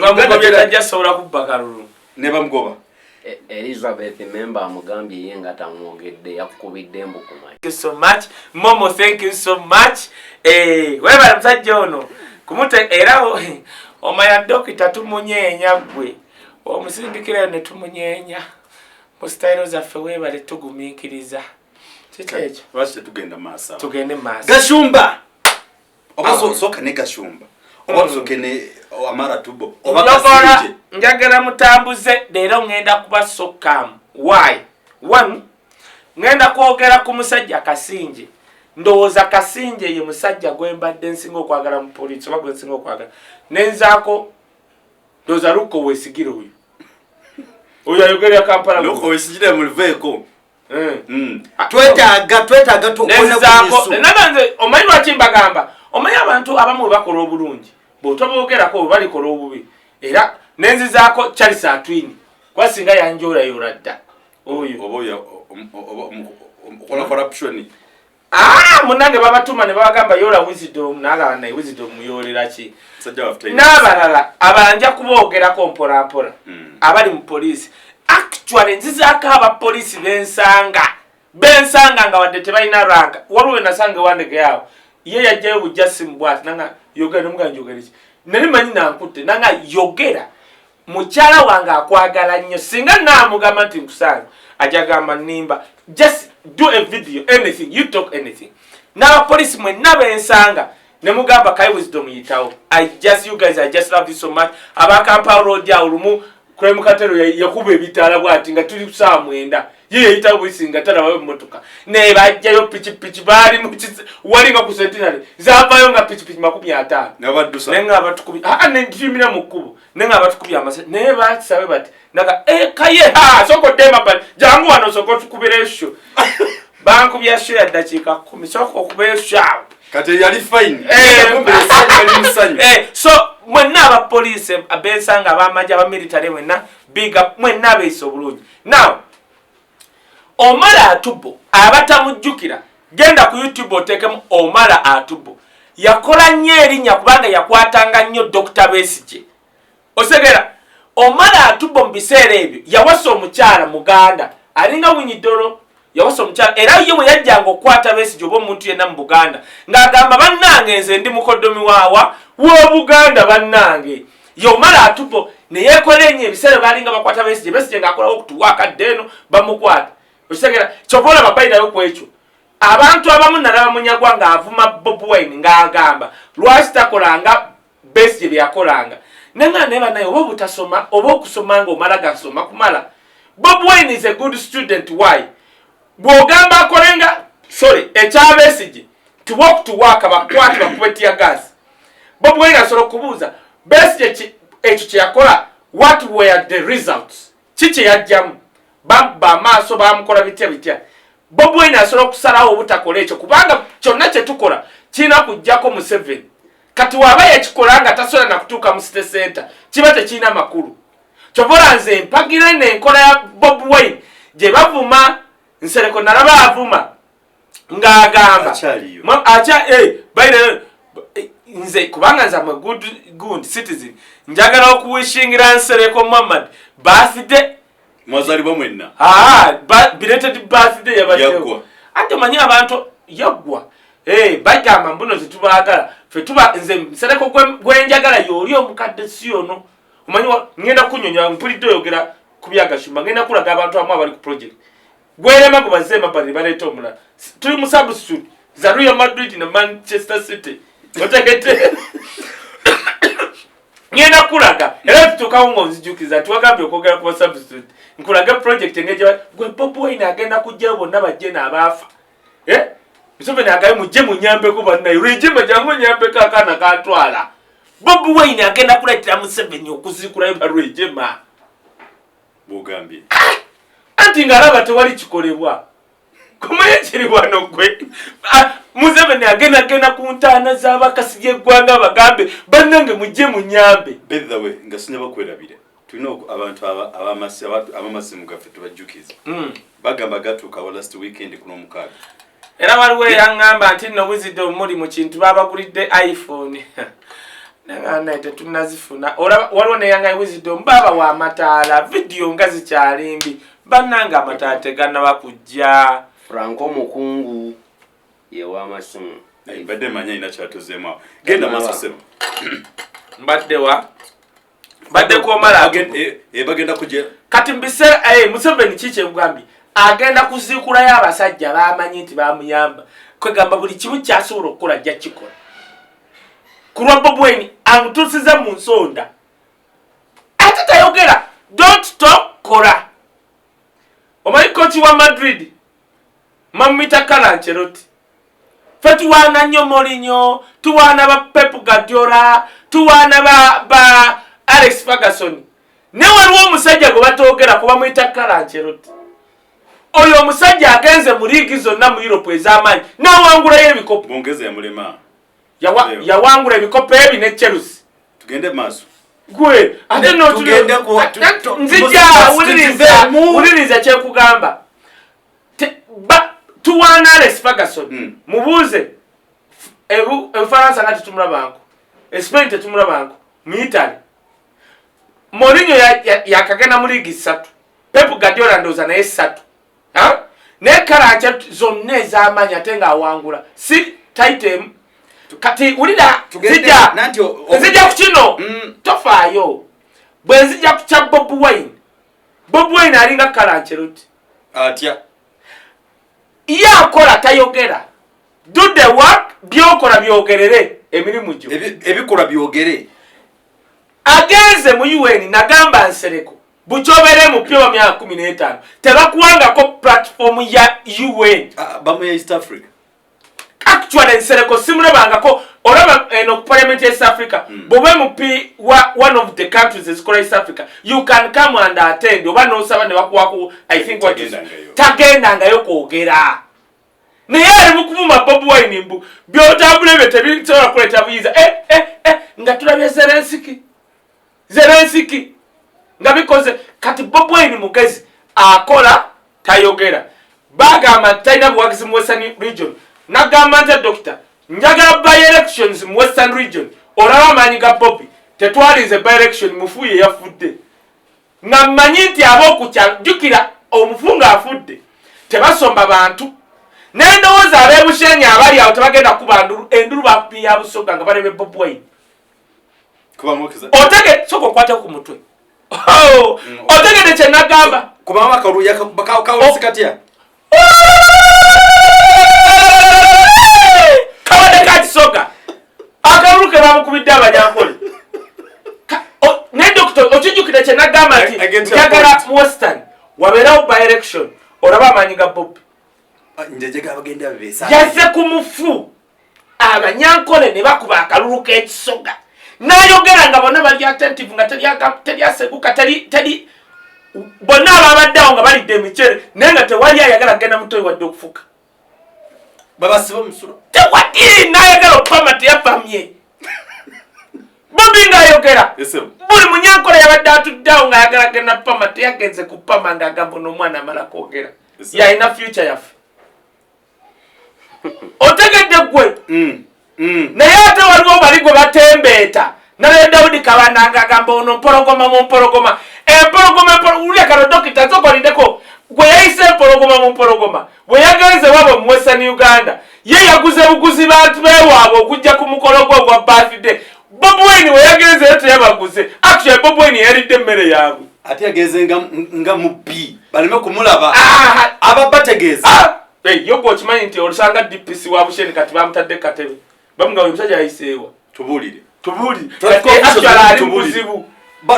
bamugobya tajja sobola kubakalulu. Ne bamugoba. Elizabeth member amugambye yenga tamwogedde yakukubidde mbukumai. Thank you so much. Momo, thank you so much. Weba msajja ono kumute era omaya dokita tumunyenya gwe. Omusindikira ne tumunyenya. Mu style zaffe webale tugumikiriza. Kitecho. Basi tugenda masa. Tugende masa. Gashumba. Obaso soka ne Gashumba. Obaso kene Amara Tubo. Obakasije. Njagala mutambuze leero ngenda kuba sokamu. Why? One, ngenda kwogera ku musajja Kasinje. Ndowooza Kasinje ye musajja gwembadde nsinga okwagala mu poliisi oba gwe nsinga okwagala. Nenzaako ndowooza Luko Wesigire oyo. Oyo ayogera Kampala. Luko Wesigire muliveeko. Twetaaga tukonezaako. Nananze omanyi lwaki mbagamba. Omanyi abantu abamu bakola obulungi. Bw'otoboogerako balikola obubi. Era nenzizaako Charles Atwini. Kwasinga yanjola yola dda. Oyo. Okola corruption. Munange babatuma ne bagamba yola Wisdom nagala naye Wisdom yolera ki. Sajja wafute. N'abalala abalanja kuboogerako mpola mpola. Abali mu poliisi. Actually nzizaako aba poliisi bensanga bensanga nga wadde tebalina ranka waliwo nasanga wandege yawo ye yajjayo bujjasi mbwati nanga yogera muganja yogera ki nali manyi nankutte nanga yogera mukyala wange akwagala nnyo singa naamugamba nti nkusanga ajagamba nimba just do a video anything you talk anything n'abapolisi mwenna bensanga nemugamba Kaye Wisdom yitawo you guys I just love you so much abakampala road ya olumu kule mukatero yakuba ebitaala bwati nga tuli kusaa mwenda ye yitawo bwisinga talabayo mmotoka ne bajjayo pichipichi bali walinga ku centenary zavayo nga pichipichi 50 n'abaddusa nenga abatukubye ne ndimira mu kkubo nenga abatukubye amasa ne basabe bati naga Kaye soko dema bali jangu wano soko tukubira esho banku bya show ya dakika 10 soko okubira esho kati yali fine so mwenna abapolisi abensanga abamaja abamilitary mwenna big up mwenna abeise obulungi now Omala Atubo abatamujjukira genda ku YouTube otekemu Omala Atubo yakola nnyo erinnya kubanga yakwatanga nnyo Dr. Besigye osegera Omala Atubo mu biseera ebyo yawasa omukyala Muganda alinga Winyidolo yawasa omukyala era ye bwe yajjanga okukwata Besigye oba omuntu yenna mu Buganda ng'agamba bannange nze ndi mukoddomi waawa w'Obuganda bannange ye Omala Atubo ne yeekola ennyo ebiseera balinga bakwata Besigye ng'akolawo okutuwaaka ddeeno bamukwata osegera chobola babaida yokwekyo abantu abamu nalaba munyagwa nga avuma Bobiwine ng'agamba lwaki takolanga Besigye byakolanga nenga neba naye oba butasoma oba okusoma nga omala gasoma kumala Bobiwine is a good student why bwogamba akolenga ekya Besigye tuwaka bakwati bakwetia gas Bobiwine asobola okubuuza Besigye ekyo kyeyakola what were the results kiki yajjamu bamba maaso bamukola bitya Bobiwine asobola okusalawo obutakola ekyo kubanga kyonna kye tukola kirina kujjako mu 7 kati waba yakikola nga tasobola nakutuuka mu city center kiba tekirina makulu kyobola nze mpagira n'enkola ya Bobiwine gye bavuma nsereko nalaba avuma ng'agamba nze kubanga nze am a good citizen njagala okuwishingira nsereko Muhammad birthday mwazalibwa mwenna belated birthday yabaddewo ate manyi abantu yaggwa bagamba mbuno zetubaagala fe tuba nze nsereko gwenjagala yoli omukadde si ono omanyi ngenda kunyonyola mpulidde oyogera ku bya Gashumba ngenda kulaga abantu amu abali ku project gwerema gwe bazze emabbali baleeta omulala tuli mu substitute za Real Madrid ne Manchester City otegete ngenda kulaga era tutukawo ng'onzijukiza tuwagambye okwogera ku substitute nkulaga project engeje gwe Bobiwine agenda kujjayo bonna bajje n'abaafa Museveni agaye mujje munyambeko bannaye rejima jangu nyambeko akaana katwala Bobiwine agenda kuleetera Museveni okuziikulayo barwejema bwogambye anti ng'alaba tewali kikolebwa kumanye kiri wano gwe Museveni agenda ku ntaana z'abakasi y'eggwanga bagambe bannange mujje munyambe by the way nga sinya bakwerabira tulina abantu abamasimu gaffe tubajjukiza bagamba gatuuka wa last weekend kuno mukaaga era waliwo eyaŋŋamba nti nno Wisdom muli mu kintu babagulidde iPhone nanga tetunazifuna waliwo neyaŋŋaye Wisdom baba wa mataala vidiyo nga zikyalimbi bannanga amataala tegannaba kujja Franco Mukungu yew'amasimu mbadde manya ina kyatuzeemu genda masasero mbadde kwomala bagenda kujja kati mbise Museveni kiki ekugambye agenda kuziikulayo abasajja bamanyi nti bamuyamba kwegamba buli kimu kyasobola okukola ajja kikola ku lwa Bobiwine amutuusiza mu nsonda ate tayogera don't talk kola omanyi kochi wa Madrid mamita Kalancheroti fe tuwaana nnyo Mourinho tuwaana ba Pep Guardiola tuwaana ba Alex Ferguson ne waliwo omusajja gwe batoogera kuba mwita Kalancheroti oyo omusajja agenze mu liigi zonna mu Europe ez'amaanyi n'awangulayo ebikopo bongeze ya mulema yawangula ebikopo ebi ne Chelsea tugende maaso gwe ate tugende ku nzija wuliriza kyekugamba tuwaana Alex Ferguson mubuuze Ebufaransa nga tetumulabanko Spain tetumulabanko mu Italy Mourinho yakagenda mu liigi 3 Pep Guardiola ndooza naye 3 ne Kalanche zonna ez'amaanyi ate ng'awangula si title kati ulira nzija ku kino tofaayo bwe nzija ku kya Bobiwine alinga Kalanche luti atya ye akola tayogera do the work byokola byogerere emirimu gyo ebikola byogere agenze mu UN nagamba nsereko bukyobere mu pyo wa 15 tebakuwangako platform ya UN bamu ya East Africa actually nsereko simulabangako olaba eno parliament ya East Africa bobe mu pi wa one of the countries ezikola East Africa you can come and attend oba no saba ne bakuwako I think what is tagenda ngayo kwogera naye ali mukuvuma Bobiwine mbu byotambula bye tebitola kuleta buyiza nga tulabye Zelensky nga bikoze kati Bobiwine mugezi akola tayogera bagamba talina buwagizi mu Western region nagamba nti doctor njagala by elections mu Western region olaba amanyi ga Bobby tetwalinze by election mufuye yafudde nga mmanyi nti ab'okukyalo jjukira omufunga afudde tebasomba bantu n'endowooza ab'ebushenyi abali awo tebagenda kuba endulu bakupiya busoga nga balebe Bobiwine otege soko okwate ku mutwe otegede kye nagamba kubanga akaluya bakawusikatya kabade kakisoga akalulu ke bamukubidde abanyankole ne doctor okijjukira kye nagamba nti njagala mu Western wabeerawo by election olaba amaanyi ga Bobby yazze ku mufu abanyankole ne bakuba akalulu k'ekisoga n'ayogera nga bonna bali attentive nga teryaseguka teri bonna ababaddeawo nga balidde emicere naye nga tewali ayagala kugenda mutoyi wadde okufuka babasiba omusulo tewali n'ayagala okupama teyapamye Bobby ng'ayogera buli munyankole yabadde atuddeawo ng'ayagala kugenda pama teyagenze kupama ng'agamba n'omwana amala kwogera yalina future yaffe otegedde gwe naye ate waliwo bali gwe batembeeta naye Daudi Kabanda ng'agamba ono mpologoma ulya kano dokita zokolindeko gwe yayise empologoma bwe yagenze wabo mu Western Uganda ye yaguze buguzi bantu beewaabwe okujja ku mukolo gwe ogwa birthday Bobiwine we yagenze teyabaguze actually Bobiwine yalidde emmere yaabwe ate yagenze nga mubbi baleme kumulaba ababategeeza yogo okimanyi nti olusanga DPC wa Busheni kati bamutadde katebe bamuga we musajja yayiseewa tubulire actually buzibu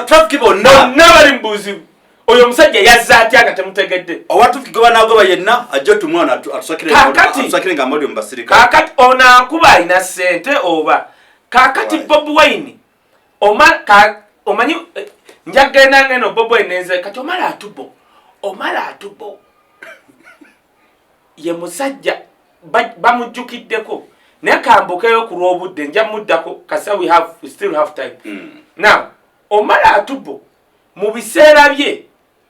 traffic bonna bali mbuzibu oyo musajja yazza atya nga temutegedde owatufuki gwe banaagoba yenna ajja otumwana atusakire nga amali mubasirika kakati onaakuba alina ssente oba kakati Bobiwine omanyi njagenda ngeno Bobiwine nze kati omala atubo ye musajja bamujjukiddeko naye kambukeyo ku lw'obudde nja muddako kasa we still have time now omala atubo mu biseera bye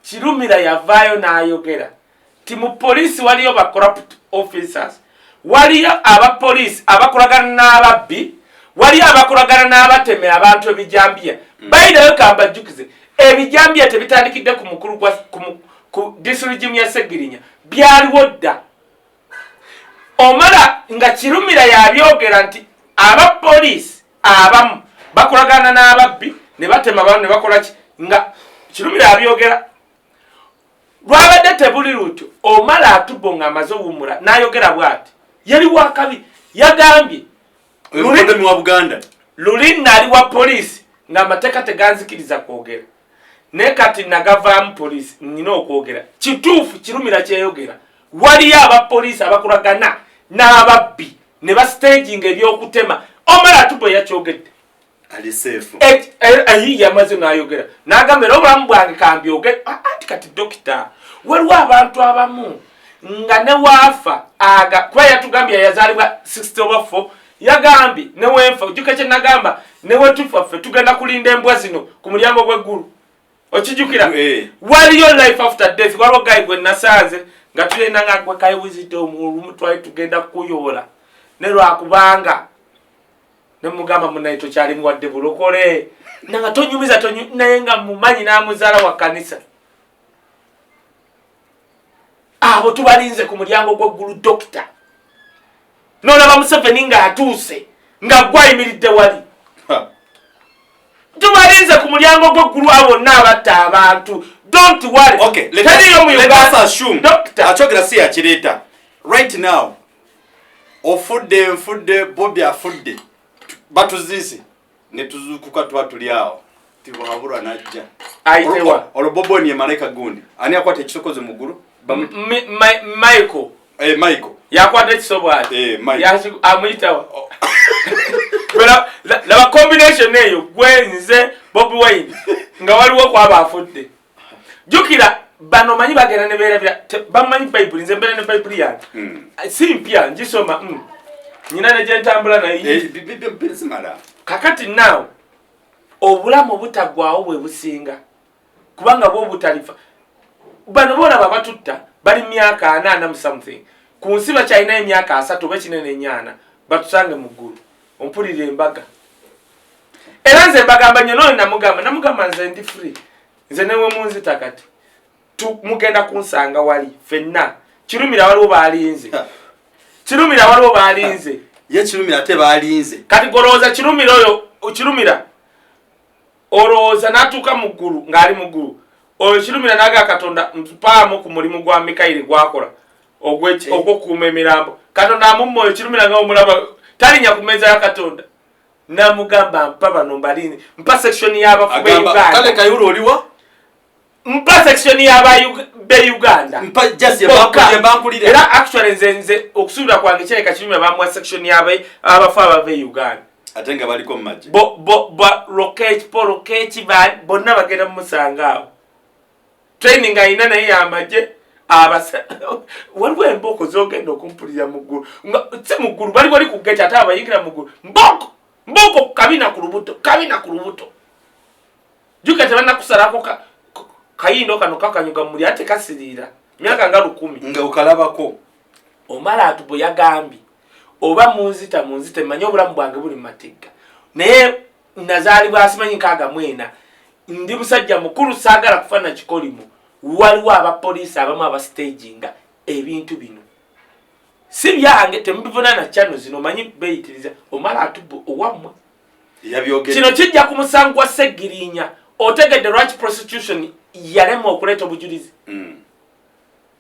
Kirumira yavaayo n'ayogera ti mu poliisi waliyo ba corrupt officers waliyo abapoliisi abakolagana n'ababbi waliyo abakolagana n'abateme abantu ebijambiya bayirayo kambajjukize ebijambiya tebitandikidde ku mukulu ku disirigimu ya Segirinya byaliwo dda omala nga Kirumira yabyogera nti abapoliisi abamu bakolagana n'ababbi ne batema abantu ne bakola ki nga Kirumira yabyogera lwabadde tebuli lutyo omala atubo nga amaze owummula n'ayogera bw'ati yali wakabi yagambye lulimi wa Buganda luli nali wa poliisi ng'amateeka teganzikiriza kwogera naye kati nagavaamu poliisi nina okwogera kituufu Kirumira kyeyogera waliyo abapoliisi abakolagana n'ababbi ne basitaginga ebyokutema omala atubo yakyogedde ali safe yamaze n'ayogera n'agamba era obulamu bwange kambyogere anti kati dokita waliwo abantu abamu nga ne waafa kuba yatugambye yazaalibwa 64 yagambye ne wenfa ojjuka kye nagamba ne wetufa ffe tugenda kulinda embwa zino ku mulyango gw'eggulu okijjukira waliyo life after death waliwo gayi gwe nasanze nga tulenda nga gwe Kaye wisdom olumu twali tugenda kukuyoola ne lwakubanga ne mugamba munaye tokyali muwadde bulokole nanga tonyumiza naye nga mumanyi n'amuzaala wa kanisa abo tubalinze ku mulyango gw'eggulu dokita n'olaba Museveni ng'atuuse nga gwayimiridde wali tubalinze ku mulyango gw'eggulu abo n'abatta abantu. Don't worry. Okay, let us assume achogera si yakireta right now ofudde Bobby afudde batuzisi ne tuzukuka twatulyawo tibuhabulwa najja aitewa oloboboni ye malaika gundi ani akwata ekisokoze muguru Michael yakwata ekisobwati amuyitawa laba combination eyo gwenze Bobiwine nga waliwo kwaba afudde. Jukira bano manyi bagenda ne beera bamanyi Bible nze mbere ne Bible yange si mpya njisoma nyina ne jentambula naye kakati now obulamu butagwawo bwe businga kubanga bwo butalifa bano bona babatutta bali myaka 4 something ku nsi bakyalina emyaka 3 bekinene nyana batusange mu ggulu ompulira embaga era nze mbagamba nnyo namugamba nze ndi free nze newe munzi takati mugenda kunsanga wali fenna kirumira waliwo balinze ye kirumira ate balinze kati goroza kirumira oroza natuka mu ggulu ngali mu ggulu oyo kirumira naga katonda mpaamu ku mulimu gwa Mikaeli gwakola ogw'okuuma emirambo katonda amummoyo kirumira nga omulaba talinya ku mmeeza ya katonda namugamba mpa bano mbalinze mpa section y'abafu b'Uganda kale kayulo oliwa mpa section y'Uganda mpa just yabakulira era actually nze okusubira kwange kyeka kirumira bamwa section y'abafu abave Uganda ate nga baliko mu majje rocket bonna bagenda musanga awo training ayina naye yamajje waliwo emboko zogenda okumpulira mu ggulu si mu ggulu bali wali ku gate ate abayingira mu ggulu mboko kabina ku lubuto juka tebannakusalako kayindo kano kakanyuga muli ate kasiriira myaka nga 10 nga ukalabako omala atubo yagambye oba munzita manyi obulamu bwange buli mategga naye nazaalibwa asimanyi nkaaga mwena ndi musajja mukulu saagala kufana kikolimu waliwo abapoliisi abamu abastaginga ebintu bino si byange temubivuna na channel zino manyi beyitiriza omala atubo owammwe kino kijja ku musango gwa Segirinya otegedde lwaki prostitution yalema okuleeta obujulizi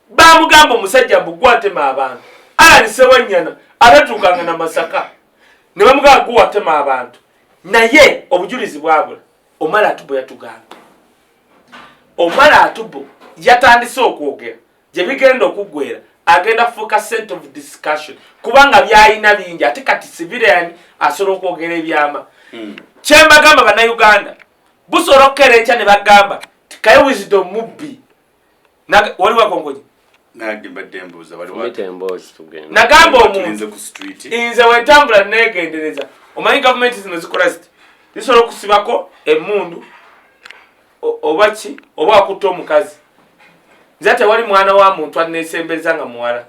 bamugamba omusajja mbugwatema abantu alisewenyana alatuukanga na Masaka ne bamugamba guwatema abantu naye obujulizi bwabula omala atubo yatugamba omala atubo yatandise okwogera gye bigenda okuggwera agenda kufuuka center of discussion kubanga byayina bingi ate kati civilian asobola okwogera ebyama kyembagamba bannayuganda busobola okukeera enkya ne bagamba Kaye wisdom mubbi waliwo akongoji nagamba omuntu nze wentambula negendereza omanyi gavumenti zino zikola ziti zisobola okusibako emmundu oba ki oba akutta omukazi nze tewali mwana wa muntu anesembeza nga muwala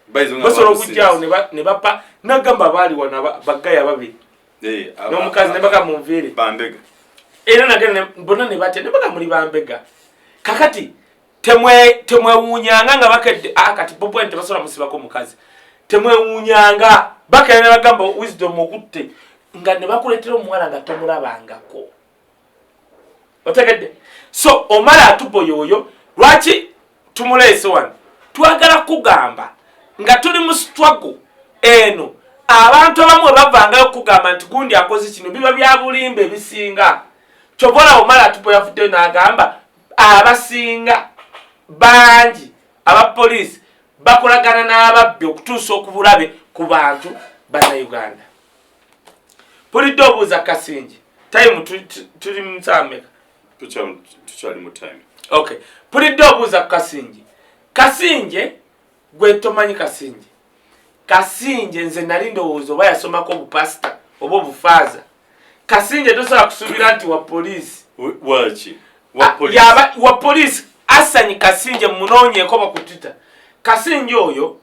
basobola okujjaawo ne bapa nagamba baali wana bagaya babiri n'omukazi ne baga munviire era nagenda bonna ne batya ne baga muli bambega kakati temwewuunyanga nga bakedde kati Bobiwine tebasobola musibako omukazi temwewuunyanga bakera ne bagamba wisdom okutte nga ne bakuleetera omuwala nga tomulabangako otegedde so omala atubo yoyo lwaki tumuleese wano twagala kugamba nga tuli mu struggle eno abantu abamu bavangayo kugamba nti gundi akoze kino biba bya bulimba ebisinga kyobola omala atubo yafuddeyo n'agamba abasinga bangi abapoliisi bakolagana n'ababbi okutuusa okubulabe ku bantu bannayuganda. Pulidde obuuza Kasinji time tuli mu nsameka tukyali mu time. Okay, pulidde obuuza Kasinje gwe tomanyi Kasinje nze nali ndowooza oba yasomako obupasita oba obufaaza. Kasinje tosobola kusuubira nti wa poliisi waki wa poliisi Asanyi Kasinje munoonyeeko bakutita. Kasinje oyo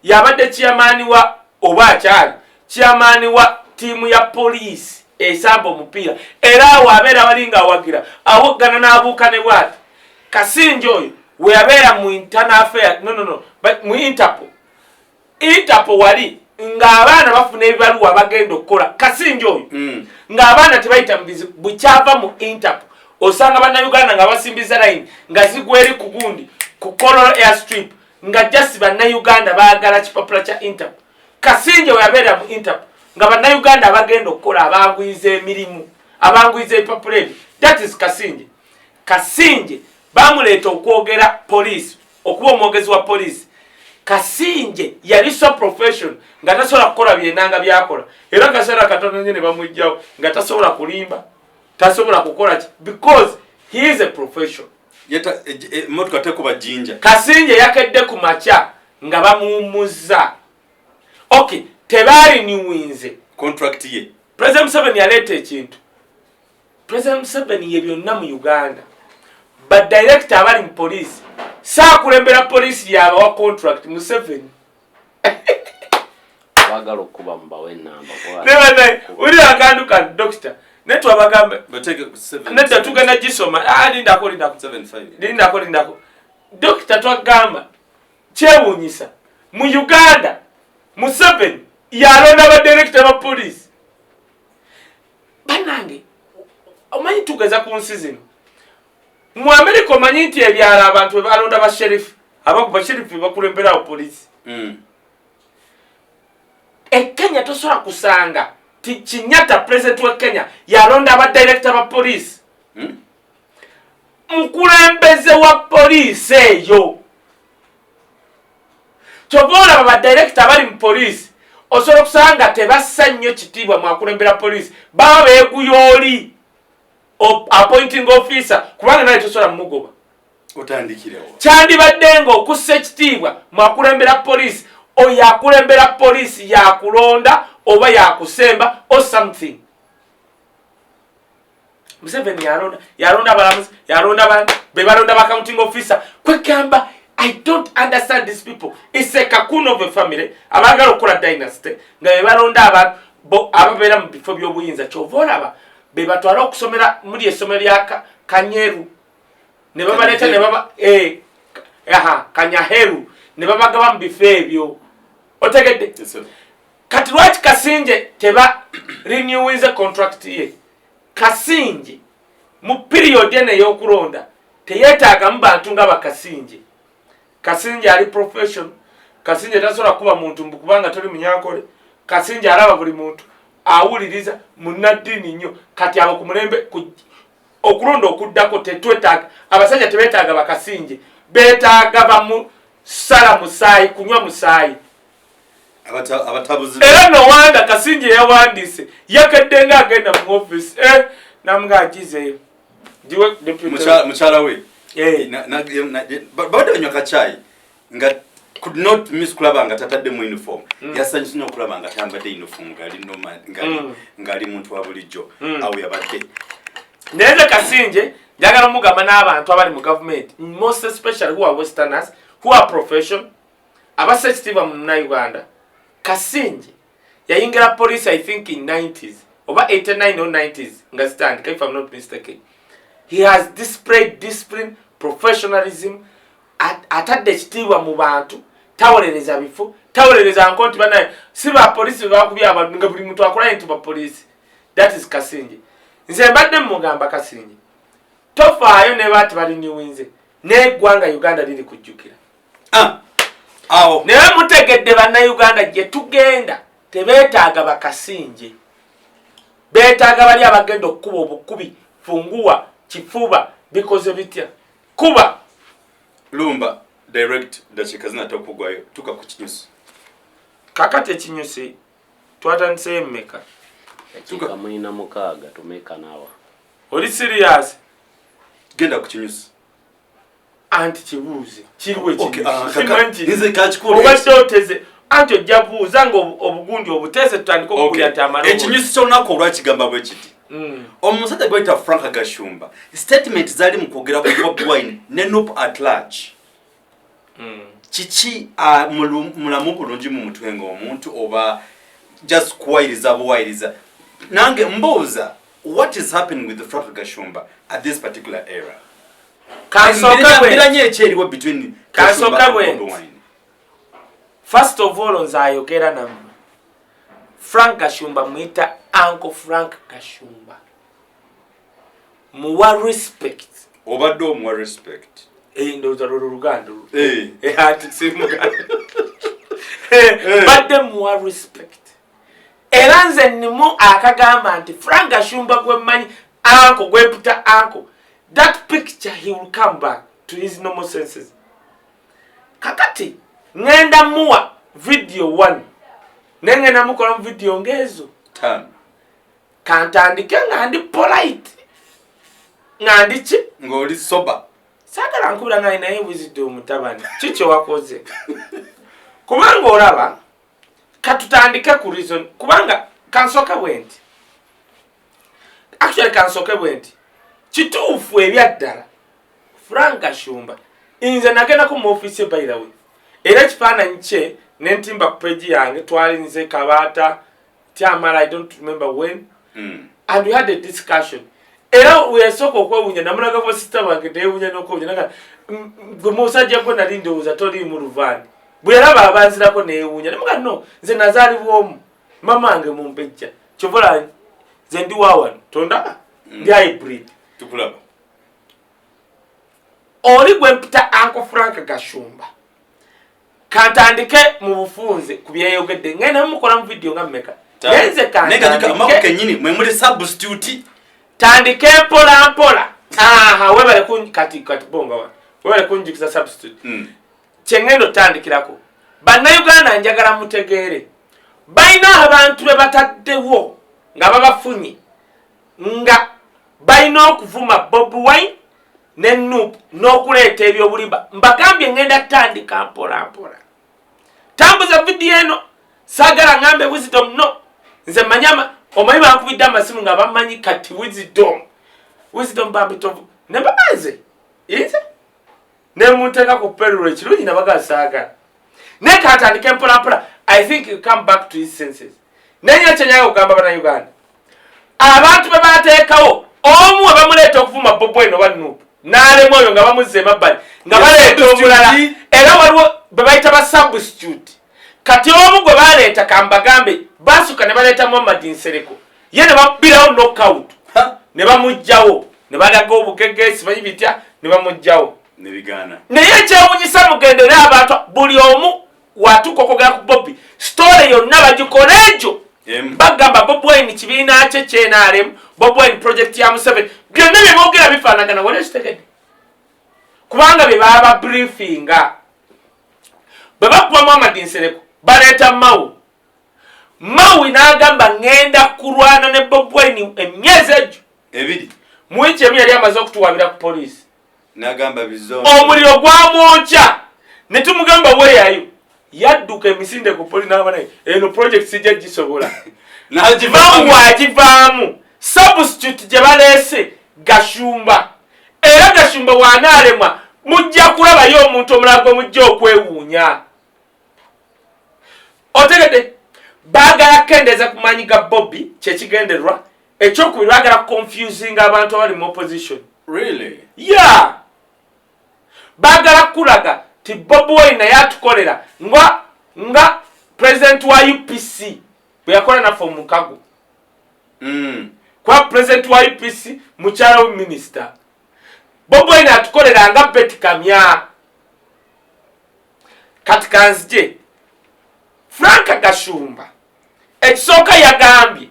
yabadde chairman wa oba akyali chairman wa tiimu ya poliisi esamba omupiira era awo abeera balinga awagira awogana n'abuuka ne bwati. Kasinje oyo weyabeera mu internal affair no but mu Interpol wali ng'abaana bafuna ebibaluwa bagenda okukola Kasinje oyo ng'abaana tebayita mubizi bukyava mu Interpol osanga bannayuganda nga basimbiza line nga zigweri ku gundi ku Colorado airstrip nga just bannayuganda baagala kipapula kya Interpol. Kasinje weyabeera mu Interpol nga bannayuganda bagenda okukola abanguyiza emirimu abanguyiza ebipapula ebyo. That is Kasinje. Kasinje bamuleeta okwogera police okuba omwogezi wa police. Kasinje yali so profession nga tasobola kukola byenanga byakola era kaseera katono nyine bamujjawo nga tasobola kulimba tasobola kukola because he is a profession. Yeta moto kateko bajinja. Kasinje yakedde ku macha nga bamuumuza. Okay, tebali niwinze contract ye. President Museveni yaleta ekintu. President Museveni ye byonna mu Uganda. But director abali mu police saa kulembera police yaba wa contract Museveni. Bagalo kuba mbawe namba kwa. Never uri akanduka doctor. Netwa bagambe bateke 7. Netta tugenda gisoma linda ko 75. Linda ko. Doctor twagamba kyewunyisa mu Uganda Museveni yalonda ba director ba police. Banange omanyi tugeza ku nsi zino. Mu America omanyi nti ebyala abantu balonda ba sheriff abakuba sheriff bakulembera wa police. Kenya tosobola kusanga Chinyata president wa Kenya yalonda aba director ba police. Mukulembeze wa police eyo. Chobola ba director bali mu police osobola kusanga tebassa nnyo kitiibwa mwakulembera police baba beeguyoli appointing officer kubanga naye tosobola mugoba otandikirewo kyandibadde nga okussa ekitiibwa mwakulembera police oyo akulembera police yakulonda oba yakusemba or something. Museveni yalonda abalamuzi yalonda abantu bebalonda ba accounting officer kwekamba I don't understand these people. It's a cocoon of a family. Abagala okola dynasty nga bebalonda abantu ababeera mu bifo by'obuyinza kyovola aba bebatwala okusomera muri esomero lya Kanyeru ne babaleta ne baba Kanyaheru ne babagaba mu bifo ebyo otegedde. Kati lwaki Kasinje teba renewing the contract ye? Kasinje mu period ene y'okulonda teyetaaga mu bantu nga bakasinje. Kasinje ali profession. Kasinje tasobola kuba muntu mbukubanga toli munyankole. Kasinje alaba buli muntu awuliriza munnaddiini nnyo kati abo ku mulembe okulonda okuddako tetwetaaga abasajja tebetaaga bakasinje betaaga bamu sala musaayi kunywa musaayi abatabuzi era no wanda Kasinje yawandiise yakedde nga agenda mu office namugaagizeyo diwe deputy muchala we bado nyoka chai nga could not miss kulaba nga tatadde mu uniform yasanyusa nnyo kulaba nga tambadde uniform ngali muntu wa bulijjo awo yabadde neze Kasinje njagala mugamba n'abantu abali mu government most especially who are westerners who are profession abasensitive mu Uganda. Kasinje yayingira police I think in 90s over 89 or 90s nga stand if I'm not mistaken. He has displayed discipline, professionalism, atadde ekitiibwa mu bantu, tawolereza bifo, tawolereza nkonti banaye, si ba police bakubya abantu nga buli muntu akola into ba police. That is Kasinje. Nze mbadde mugamba Kasinje. Tofaayo ne bati bali niwinze. Ne gwanga Uganda liri kujjukira. Awo. Ne mutegedde banna Uganda gye tugenda tebeetaaga bakasinje. Beetaaga bali abagenda okukuba obukubi, funguwa, kifuba because bitya. Kuba Lumba direct dakika zinatokugwayo tuka ku kinyusi. Kakati ekinyusi twatandise mmeka. Tuka mwina mukaga tumeka nawa. Oli serious? Genda ku kinyusi. Anti kibuuze. Kiriwe Okay, kimanji. Nize kachikuru. Obasoteze. Anti ojabuuza ngo obugundi obuteze tutandika okuyata amalongo. Ekinyusi kyonako olwakigamba bwe kiti. Omusajja gwayita Frank Gashumba statement zali mu kwogera ku Bobiwine ne Nope at large. Chichi mulamu bulungi mu mutwe ng'omuntu oba just kuwayiriza nange mbuuza what is happening with the Frank Gashumba at this particular era? Kansoka biranye ekyeriwo between Kansoka Bobiwine. First of all nzayogera namwe. Frank Gashumba mwita Uncle Frank Gashumba. Muwa respect. Obadde omuwa respect. Ndoza Luganda. Ati simuganda. Badde muwa respect. Era nze nnimu akagamba nti Frank Gashumba gwe mmanyi Uncle gwe puta Uncle. That picture he will come back to his normal senses. Kakati ngenda muwa video 1. Nengena mukola video ngezo 5. Kantandike ngandi polite. Ngandi chi ngoli soba. Sagala nkubira nga naye wisdom mutabani. Chicho wakoze. Kubanga olaba katutandike ku reason kubanga Kansoka went. Actually Kansoka went. Kituufu ebyaddala Frank Gashumba inze nagenda ku mu office by the way. Era kifaananyi kye nentimba ku page yange twalinze Kabata Tiamala I don't remember when. And we had a discussion. Era uyesoko okwewunya namulaga ko sister wange tewunya nokuwunya naga gwe musajja gwe nali ndowooza toli mu Luvani. Bweraba abanzirako newunya namuga no nze nazali bwomu mama ange mumpejja kyovola nze ndi wawan tonda ndi hybrid tukulaba. Oli gwe mpita Uncle Frank Gashumba kantandike mu bufunze ku Byeyongedde ngenda mukola mu video nga mmeka nze kantandike kenyini mwe muri substitute tandike mpola webale kati bonga wa webale kunjikisa substitute kyengendo tandikirako bannayuganda njagala mutegeere bayina abantu be bataddewo nga babafunye nga bayina okuvuma Bobiwine ne Nup n'okuleeta ebyobulimba mbagambye ngenda tandika mpola tambuza video eno sagala ngambe wisdom no nze manyama omanyi bankubidde amasimu nga bamanyi kati wisdom bambitovu ne babaze inze ne muteeka ku perulo ekirungi nabagasaagala ne katandike mpola I think you come back to his senses nenye kyenyaga okugamba bannayuganda abantu be bateekawo omu we bamuleeta okuvuma Bobiwine oba Nup n'alemu oyo nga bamuzza emabbali nga baleeta omulala era waliwo be bayita ba substitute kati omu gwe baleeta kambagambe basuka ne baleeta Muhammad Nsereko ye ne babbirawo knockout ne bamugjawo ne balaga obugege simanyi bitya ne bamugjawo ne bigana naye ekyewunyisa mugendere abantu buli omu watuuka okwogera ku Bobby story yonna bagikola egyo bagamba Bobiwine kibiina kye kyenaalemu Bobiwine project ya Museveni byonna bye boogera bifaanagana wali ekitegedde kubanga bye baba briefinga bwe bakuba Muhammad Nsereko baleeta Maui n'agamba ngenda kulwana ne Bobiwine emyezi egyo ebiri mu wiki emu yali amaze okutuwabira ku poliisi n'agamba bizo omuliro gwamwokya ne tumugamba weeyayo yadduka emisinde ku poli n'abanaye eno project sijja gisobola n'agivaamu substitute gye baleese Gashumba era Gashumba waanaalemwa mujja kulabayo omuntu omulala gwe mujja okwewuunya otegedde baagala kukendeeza ku maanyi ga Bobby kyekigendererwa ekyokubiri baagala confusing abantu abali mu opposition really baagala kulaga ti Bobiwine naye atukolera nga president wa UPC bwe yakola naffe omukago kwa president wa UPC mukyala we minister Bobiwine atukolera nga Betty Kamya kati kanzije Frank Gashumba ekisooka yagambye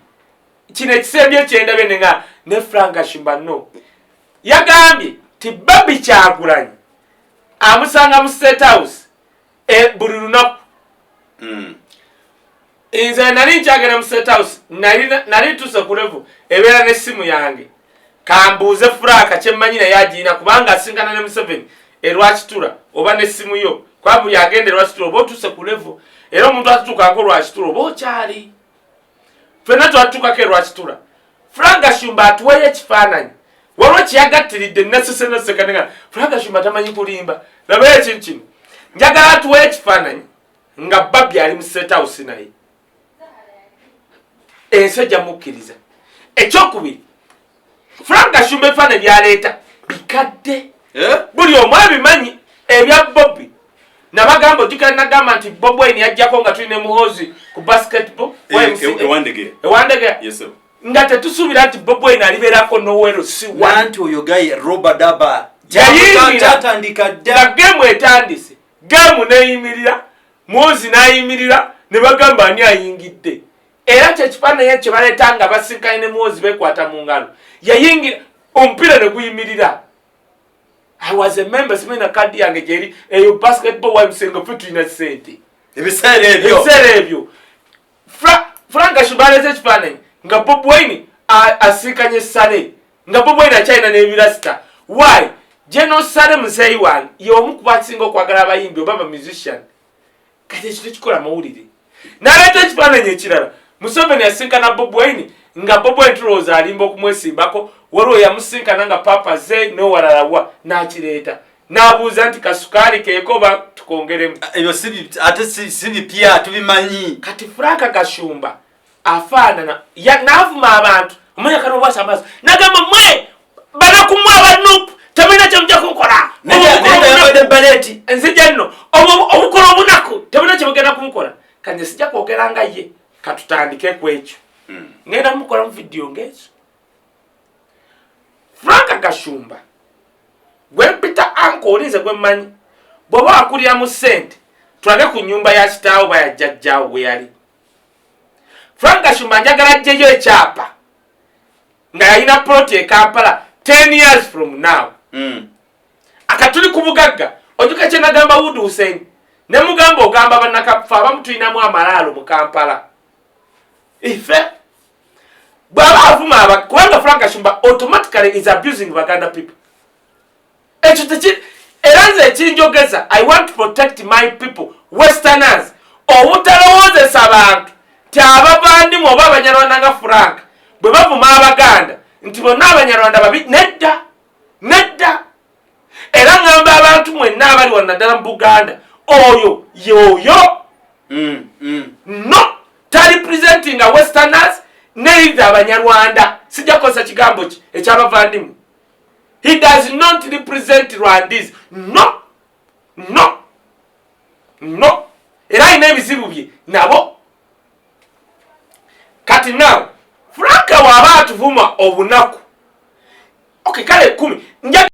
kino ekisembye kyendabye nenga ne Frank Gashumba no yagambye ti Bobby Kyagulanyi amusanga mu State House buli lunaku nze nali nkyagenda mu State House nali tuuse ku level ebeera n'essimu yange kambuuze Frank kyemmanyi naye agiina kubanga asinkana ne Museveni Lwakitula oba n'essimu yo kwa buli agenda Lwakitula oba otuuse ku level era omuntu atutuukako Lwakitula oba okyali ffenna twatutukako Lwakitula Frank Gashumba atuweeyo ekifaananyi waliwo kyeyagattiridde nesesenesekanega Frank Gashumba tamanyi kulimba nabayo ekintu kino njagala atuweeyo ekifaananyi nga Bobby ali mu State House naye ensi ejja mukkiriza ekyokubiri Frank Gashumba ebifaananyi byaleeta bikadde buli omu abimanyi ebya Bobby nabagamba ojukira nagamba nti Bobiwine yajjako nga tulina muhozi ku basketball ewandege nga tetusuubira nti Bobiwine alibeerako nowero si wanti oyo gaye roba daba yayingira gemu etandise gemu neyimirira muhozi nayimirira ne bagamba ani ayingidde era kyekifaananyi kye baleeta nga basinkanye ne muhozi bekwata mu ngalo yayingira omupiira ne guyimirira. I was a member simena kadi yange jeri eyo basketball wa msengo fitu ina sente ebiseera ebyo Frank Gashumba ekifaananyi nga Bobiwine asikanye Sale nga Bobiwine achina n'ebirasta why General Sale muzeyi wange y'omu kubasinga okwagala abayimbi oba musician kati ekyo kikola mawulire n'aleeta ekifaananyi ekirala Museveni yasinkana Bobiwine nga Bobiwine tuloza alimba okumwesimbako waliwo yamusinkana nga papa ze n'owalalawa n'akireeta n'abuuza nti kasukali keekoba tukongeremu ebyo ate si bipya tubimanyi kati Frank Gashumba afaanana n'avuma abantu omanya kano bwasa amaaso n'agamba mwe banakumwa abanupu temulina kyemujja kunkola nzija nno obukola obunaku temulina kyemugenda kumukola kanje sijja kwogera nga ye katutandike ku ekyo ngenda mukola mu vidiyo ng'ezo. Frank Gashumba gwe mpita anko olinze gwe mmanyi bw'oba wakulira mu ssente tulage ku nnyumba ya kitaawo oba ya jjajjaawo bwe yali. Frank Gashumba njagala ajjeyo ekyapa nga yalina ploti e Kampala 10 years from now. Akatuli ku bugagga ojuka kye nagamba Wudu Hussein ne mugamba ogamba bannakafa abamu tulinamu amalaalo mu Kampala ife bw'aba avuma kubanga Frank Gashumba automatically is abusing Baganda people. Ekyo era nze ekinjogeza I want to protect my people westerners obutalowoozesa abantu ti abavandimu oba abanyarwanda nga Frank bwe bavuma Abaganda nti bonna abanyarwanda babi nedda era ngamba abantu mwenna abali wano naddala mu Buganda oyo yoyo no tali presenting a westerners neither abanyarwanda sijja kosa kigambo ki ekyabavandimu. He does not represent Rwandese. No era ayina ebizibu bye nabo kati now Frank waaba atuvuma obunaku okay kale 10